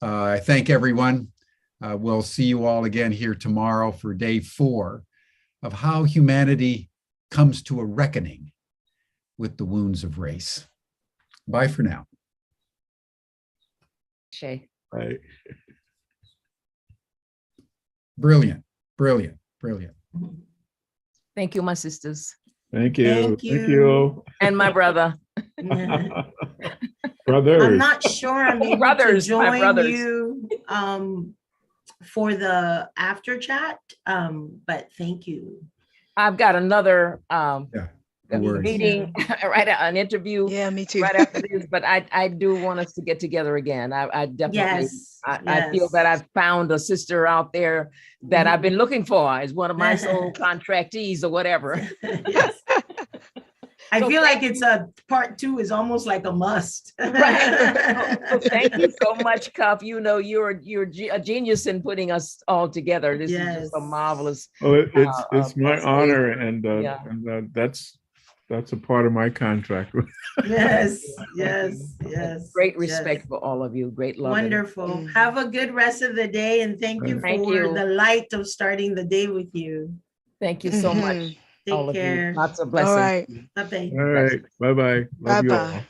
I thank everyone. We'll see you all again here tomorrow for day 4 of how humanity comes to a reckoning with the wounds of race. Bye for now. Shay. Right. Brilliant, brilliant, brilliant. Thank you, my sisters. Thank you. Thank you. And my brother. Brothers. I'm not sure I'm able Brothers, to my join brothers. you for the after chat, but thank you. I've got another No worries. meeting, right, an interview Yeah, me too. right after this, but I do want us to get together again. I definitely, Yes. I feel that I've found a sister out there that I've been looking for as one of my sole contractees or whatever. Yes. I So feel like thank it's a part 2 is almost like a must. Right. So thank you so much, Cuff. You know, you're a genius in putting us all together. This is just a Yes. marvelous. Oh, it's my space. honor, Yeah. and that's a part of my contract. Yes, Thank yes, you. yes. Great yes. respect for all of you. Great love. and- Wonderful. Mhm. Have a good rest of the day and thank you Thank for you. the light of starting the day with you. Thank you so much, Mhm. Take all of you. care. Lots of All blessings. right. Bye-bye. All right, bye-bye. Love you all. Bye-bye.